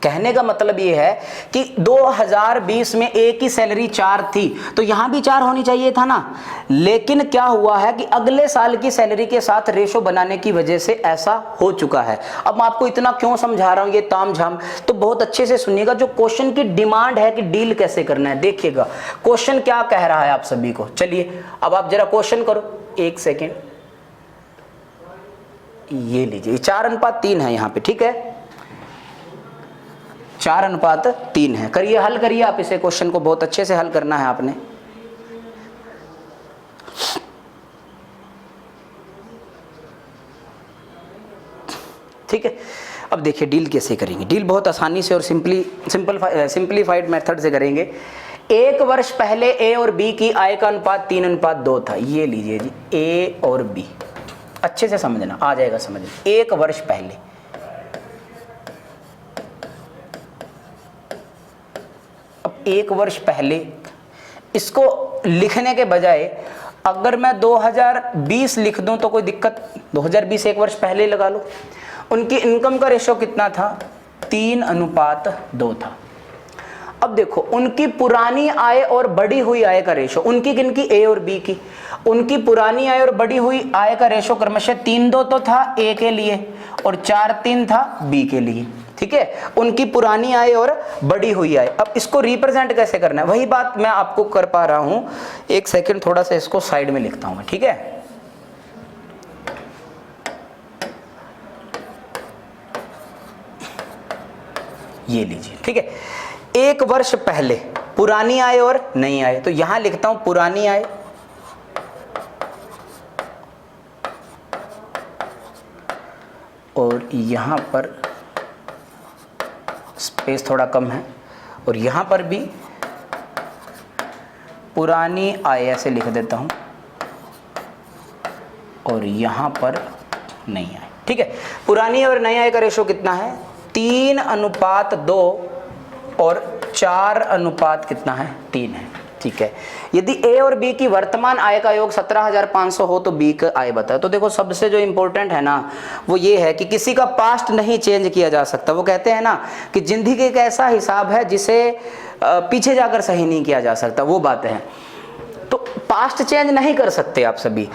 कहने का मतलब ये है कि 2020 में ए की सैलरी 4 थी, तो यहां भी 4 होनी चाहिए था ना, लेकिन क्या हुआ है कि अगले साल की सैलरी के साथ रेशो बनाने की वजह से ऐसा हो चुका है। अब मैं आपको इतना क्यों समझा रहा हूं ये तामझाम, तो बहुत अच्छे से सुनिएगा। जो क्वेश्चन की डिमांड है कि डील कैसे करना है, देखिएगा क्वेश्चन क्या कह रहा है आप सभी को। चलिए अब आप जरा क्वेश्चन करो, 1 सेकेंड, ये लीजिए 4:3 है यहां पे, ठीक है, 4:3 है। करिए, हल करिए आप इसे, क्वेश्चन को बहुत अच्छे से हल करना है आपने। ठीक है, अब देखिए डील कैसे करेंगे। डील बहुत आसानी से और सिंपलीफाइड मेथड से करेंगे। 1 वर्ष पहले ए और बी की आय का अनुपात 3:2 था। ये लीजिए जी, ए और बी, अच्छे से समझना, आ जाएगा समझ। 1 वर्ष पहले, अब 1 वर्ष पहले इसको लिखने के बजाय अगर मैं 2020 लिख दूं तो कोई दिक्कत, 2020 1 वर्ष पहले लगा लो। उनकी इनकम का रेशो कितना था, 3:2 था। अब देखो उनकी पुरानी आय और बढ़ी हुई आय का रेशो, उनकी किनकी, ए और बी की, उनकी पुरानी आय और बढ़ी हुई आय का रेशो क्रमशः 3:2 तो था ए के लिए और 4:3 था बी के लिए, ठीक है। उनकी पुरानी आय और बढ़ी हुई आय। अब इसको रिप्रेजेंट कैसे करना है, वही बात मैं आपको कर पा रहा हूं। 1 सेकंड, थोड़ा सा इसको साइड में लिखता हूं मैं, ठीक है। ये लीजिए, ठीक है। 1 वर्ष पहले पुरानी आय और नई आय, तो यहां लिखता हूं पुरानी आय और यहां पर स्पेस थोड़ा कम है, और यहां पर भी पुरानी आय ऐसे लिख देता हूं और यहां पर नई आय, ठीक है। पुरानी और नई आय का रेशो कितना है, 3:2 और 4 कितना है, 3 है, ठीक है। यदि ए और बी की वर्तमान आय का योग 17,500 हो तो बी का आय बताओ। तो देखो सबसे जो इंपॉर्टेंट है ना वो ये है कि किसी का पास्ट नहीं चेंज किया जा सकता। वो कहते हैं ना कि जिंदगी एक ऐसा हिसाब है जिसे पीछे जाकर सही नहीं किया जा सकता, वो बात है। तो पास्ट चेंज नहीं कर सकते आप सभी।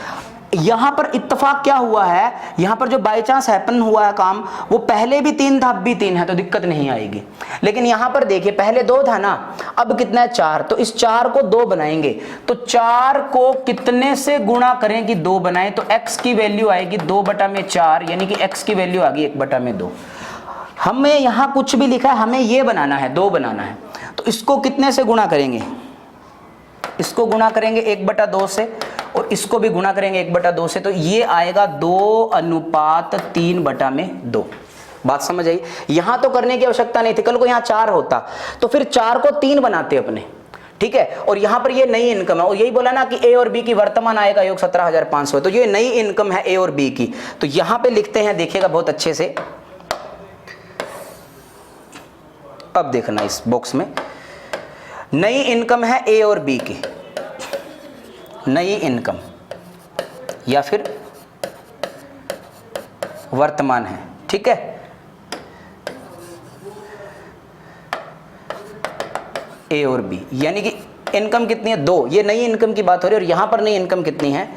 यहां पर इत्तेफाक क्या हुआ है, यहां पर जो बाय चांस हैपन हुआ है काम, वो पहले भी 3 था अब भी 3 है, तो दिक्कत नहीं आएगी। लेकिन यहां पर देखिए पहले 2 था ना, अब कितना है, 4, तो इस 4 को 2 बनाएंगे, तो 4 को कितने से गुणा करें कि 2 बनाएं, तो x की वैल्यू आएगी 2/4, यानी कि x की वैल्यू आ गई 1/2। हमें यहां कुछ भी लिखा है, हमें ये बनाना है, 2 बनाना है, तो इसको कितने से गुणा करेंगे, इसको गुणा करेंगे 1/2 से और इसको भी गुणा करेंगे 1/2 से, तो ये आएगा 2:3/2। बात समझ आई। यहां तो करने की आवश्यकता नहीं थी, कल को यहां 4 होता तो फिर 4 को 3 बनाते अपने, ठीक है। और यहां पर ये नई इनकम है, और यही बोला ना कि ए और बी की वर्तमान आय का योग 17,500 है, तो ये नई इनकम है ए और बी की। तो यहां पे लिखते हैं, देखिएगा बहुत अच्छे से, अब देखना इस बॉक्स में, नई इनकम है ए और बी की, नई इनकम या फिर वर्तमान है, ठीक है। ए और बी यानी कि इनकम कितनी है 2, ये नई इनकम की बात हो रही है, और यहां पर नई इनकम कितनी है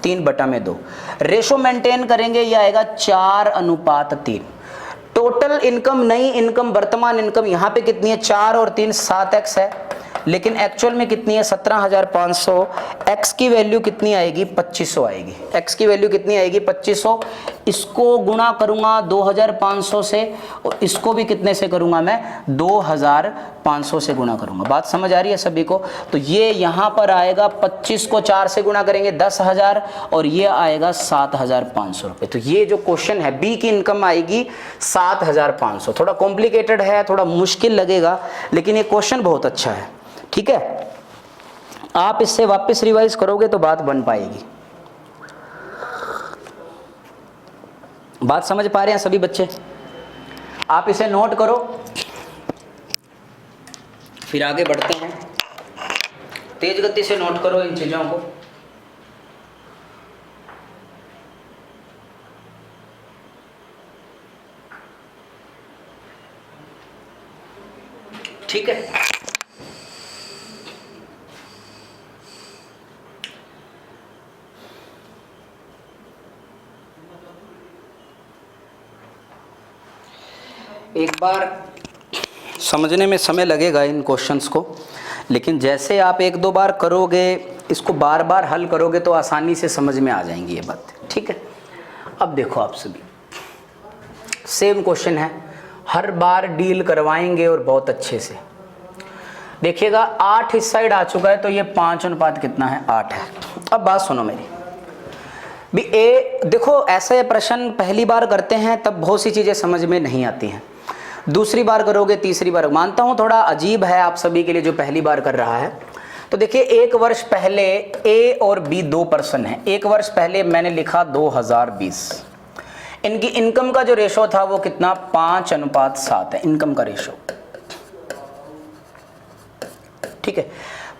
3/2। रेशो मेंटेन करेंगे, ये आएगा 4:3। टोटल इनकम, नई इनकम, वर्तमान इनकम यहां पे कितनी है 4 और 3 7x है, लेकिन एक्चुअल में कितनी है 17,500। x की वैल्यू कितनी आएगी 2500 आएगी, x की वैल्यू कितनी आएगी 2500। इसको गुणा करूंगा 2,500 से, और इसको भी कितने से करूंगा मैं 2,500 से गुणा करूंगा। बात समझ आ रही है सभी को। तो ये यहां पर आएगा 25 को 4 से गुणा करेंगे 10,000, और ये आएगा 7,500 रुपये। तो ये जो क्वेश्चन है बी की इनकम आएगी 7,500। थोड़ा कॉम्प्लिकेटेड है, थोड़ा मुश्किल लगेगा, लेकिन ये क्वेश्चन बहुत अच्छा है, ठीक है। आप इससे वापस रिवाइज करोगे तो बात बन पाएगी। बात समझ पा रहे हैं सभी बच्चे? आप इसे नोट करो, फिर आगे बढ़ते हैं। तेज गति से नोट करो इन चीजों को। ठीक है, एक बार समझने में समय लगेगा इन क्वेश्चंस को, लेकिन जैसे आप 1-2 बार करोगे, इसको बार बार हल करोगे तो आसानी से समझ में आ जाएंगी ये बात, ठीक है। अब देखो आप सभी, सेम क्वेश्चन है, हर बार डील करवाएंगे और बहुत अच्छे से। देखिएगा 8 इस साइड आ चुका है, तो ये 5 अनुपात कितना है 8 है। अब बात सुनो मेरी भी, ए देखो ऐसे प्रश्न पहली बार करते हैं तब बहुत सी चीज़ें समझ में नहीं आती हैं, दूसरी बार करोगे, तीसरी बार, मानता हूँ थोड़ा अजीब है आप सभी के लिए जो पहली बार कर रहा है। तो देखिए 1 वर्ष पहले ए और बी 2 पर्सन हैं, 1 वर्ष पहले मैंने लिखा 2020, इनकी इनकम का जो रेशो था वो कितना 5:7 है, इनकम का रेशो, ठीक है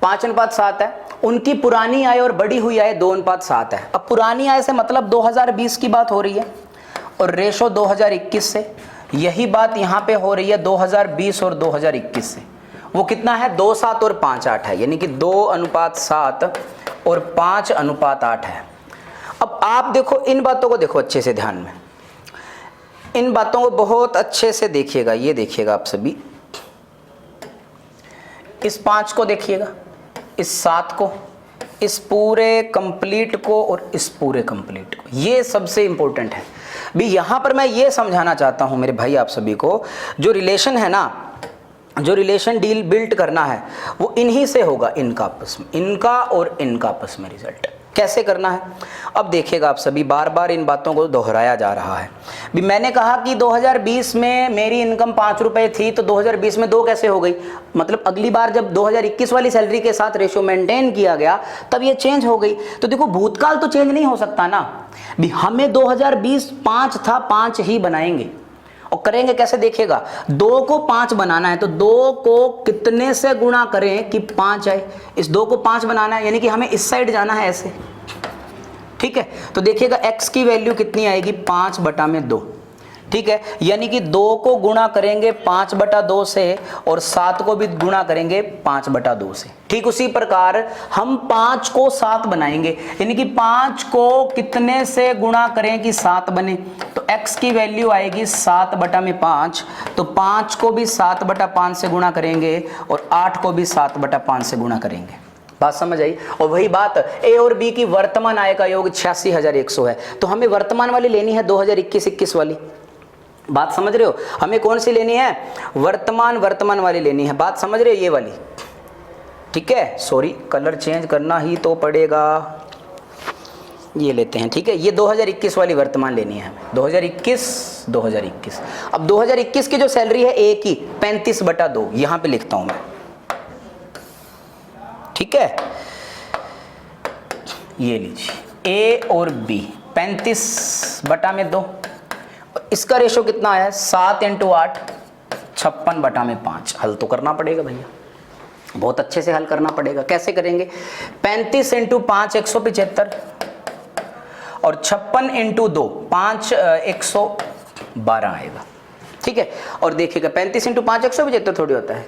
5:7 है। उनकी पुरानी आय और बढ़ी हुई आय 2:7 है। अब पुरानी आय से मतलब 2020 की बात हो रही है, और रेशो 2021 से, यही बात यहाँ पे हो रही है 2020 और 2021 से। वो कितना है 2:7 और 5:8 है, यानी कि 2:7 और 5:8 है। अब आप देखो इन बातों को, देखो अच्छे से ध्यान में, इन बातों को बहुत अच्छे से देखिएगा। ये देखिएगा आप सभी, इस 5 को देखिएगा, इस 7 को, इस पूरे कंप्लीट को, और इस पूरे कंप्लीट को। ये सबसे इंपॉर्टेंट है भी। यहां पर मैं ये समझाना चाहता हूं मेरे भाई आप सभी को, जो रिलेशन है ना, जो रिलेशन डील बिल्ड करना है वो इन्हीं से होगा, इनका आपस में, इनका और इनका आपस में रिजल्ट कैसे करना है। अब देखिएगा आप सभी, बार बार इन बातों को दोहराया जा रहा है भी। मैंने कहा कि 2020 में मेरी इनकम 5 रुपए थी, तो 2020 में 2 कैसे हो गई, मतलब अगली बार जब 2021 वाली सैलरी के साथ रेशियो मेंटेन किया गया तब ये चेंज हो गई। तो देखो भूतकाल तो चेंज नहीं हो सकता ना भी, हमें 2020 5 था, 5 ही बनाएंगे। और करेंगे कैसे, देखिएगा 2 को 5 बनाना है, तो 2 को कितने से गुणा करें कि 5 आए, इस 2 को 5 बनाना है, यानी कि हमें इस साइड जाना है ऐसे, ठीक है। तो देखिएगा x की वैल्यू कितनी आएगी 5/2, ठीक है, यानी कि 2 को गुणा करेंगे 5/2 से, और 7 को भी गुणा करेंगे 5/2 से। ठीक उसी प्रकार हम 5 को 7 बनाएंगे, यानी कि 5 को कितने से गुणा करें कि 7 बने, तो x की वैल्यू आएगी 7/5, तो 5 को भी 7/5 से गुणा करेंगे, और 8 को भी 7/5 से गुणा करेंगे। बात समझ आई। और वही बात ए और बी की वर्तमान आय का योग 86,100 है, तो हमें वर्तमान वाली लेनी है 2021-21 वाली। बात समझ रहे हो, हमें कौन सी लेनी है, वर्तमान वाली लेनी है। बात समझ रहे हो, ये वाली, ठीक है। सॉरी, कलर चेंज करना ही तो पड़ेगा, ये लेते हैं, ठीक है। ये 2021 वाली वर्तमान लेनी है हमें, 2021। अब 2021 की जो सैलरी है ए की 35/2, यहां पे लिखता हूं मैं, ठीक है। ये लीजिए ए और बी 35/2, इसका रेशो कितना आया है 7 × 8 56/5। हल तो करना पड़ेगा भैया, बहुत अच्छे से हल करना पड़ेगा। कैसे करेंगे? 35 × 5 175 और 56 × 2 5 112 आएगा, ठीक है। और देखिएगा 35 × 5 175 थोड़ी होता है,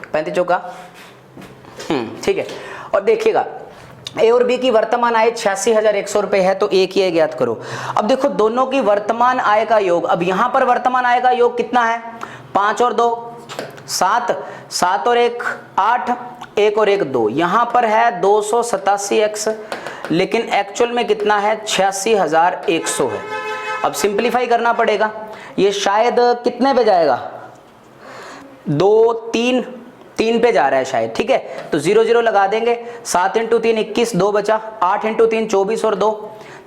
35 चौका, ठीक है। और देखिएगा ए और बी की वर्तमान आय 86,100 रुपए है, तो ए की आय ज्ञात करो। अब देखो दोनों की वर्तमान आय का योग, अब यहां पर वर्तमान आय का योग कितना है? 5 और 2 7, 7 और 1 8, 1 और 1 2, यहां पर है 287x, लेकिन एक्चुअल में कितना है 86,100 है। अब सिंपलीफाई करना पड़ेगा, ये शायद कितने पे जाएगा? 2 3 पे जा रहा है शायद, ठीक है। तो 0 0 लगा देंगे, 7 × 3 21, 2 बचा, 8 × 3 24 और 2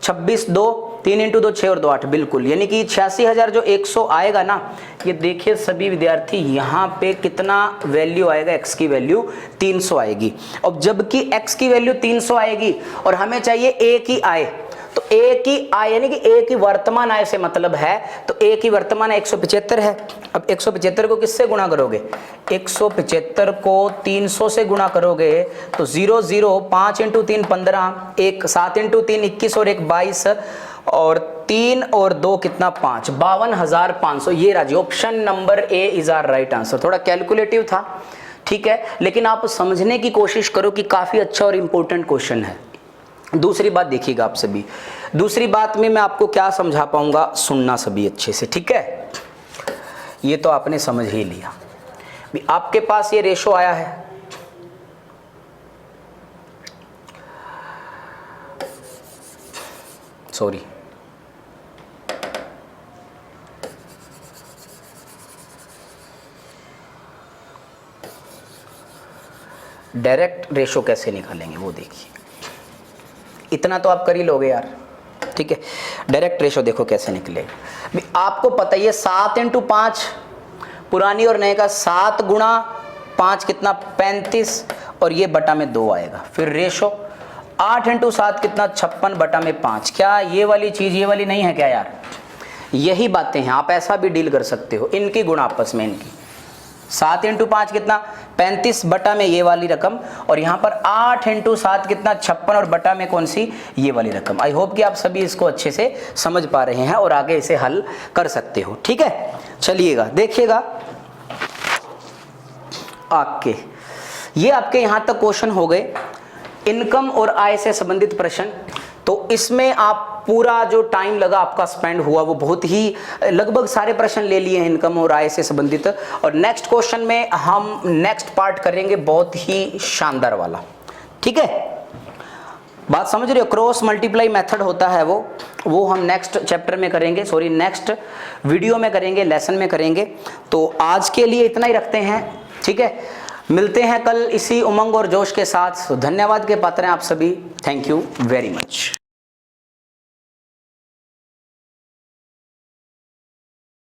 26, 2 3 × 2 6 और 2 8, बिल्कुल। यानी कि 86,100 आएगा ना। ये देखिए सभी विद्यार्थी, यहाँ पे कितना वैल्यू आएगा? x की वैल्यू 300 आएगी। अब जबकि x की वैल्यू 300 आएगी और हमें चाहिए a की आय, तो a की आय यानी कि a की वर्तमान आय से मतलब है, तो a की वर्तमान आय 175 है। अब 175 को किससे गुणा करोगे? 175 को 300 से गुणा करोगे तो 0 0, 5 × 3 15, 1 7 × 3 21 और 1 22 और 3 और 2 कितना 5, 52,500। ये राजी, option number A is our right answer. थोड़ा कैलकुलेटिव था, ठीक है, लेकिन आप समझने की कोशिश करो कि काफी अच्छा और इंपॉर्टेंट क्वेश्चन है। दूसरी बात देखिएगा आप सभी, दूसरी बात में मैं आपको क्या समझा पाऊंगा, सुनना सभी अच्छे से, ठीक है। ये तो आपने समझ ही लिया, आपके पास ये रेशो आया है, सॉरी डायरेक्ट रेशो कैसे निकालेंगे वो देखिए, इतना तो आप कर ही लोगे यार, ठीक है। डायरेक्ट रेशो देखो कैसे निकलेगा। आपको पता ही है 7 × 5 पुरानी और नए का 7 × 5 कितना 35 और ये बटा में 2 आएगा। फिर रेशो 8 × 7 कितना 56/5। क्या ये वाली चीज ये वाली नहीं है क्या यार? यही बातें हैं, आप ऐसा भी डील कर सकते हो, इनकी गुणा आपस में, इनकी 7 × 5 कितना 35 बटा में ये वाली रकम, और यहाँ पर 8 × 7 कितना 56 और बटा में कौन सी? ये वाली रकम। आई होप कि आप सभी इसको अच्छे से समझ पा रहे हैं और आगे इसे हल कर सकते हो, ठीक है। चलिएगा देखिएगा आपके, ये आपके यहाँ तक क्वेश्चन हो गए इनकम और आय से संबंधित प्रश्न। तो इसमें आप पूरा जो टाइम लगा आपका स्पेंड हुआ वो बहुत ही, लगभग सारे प्रश्न ले लिए हैं इनकम और आय से संबंधित। और नेक्स्ट क्वेश्चन में हम नेक्स्ट पार्ट करेंगे बहुत ही शानदार वाला, ठीक है। बात समझ रहे हो? क्रॉस मल्टीप्लाई मेथड होता है वो हम नेक्स्ट चैप्टर में करेंगे, सॉरी नेक्स्ट वीडियो में करेंगे, लेसन में करेंगे। तो आज के लिए इतना ही रखते हैं, ठीक है। मिलते हैं कल इसी उमंग और जोश के साथ। धन्यवाद के पात्र हैं आप सभी। Thank you very much.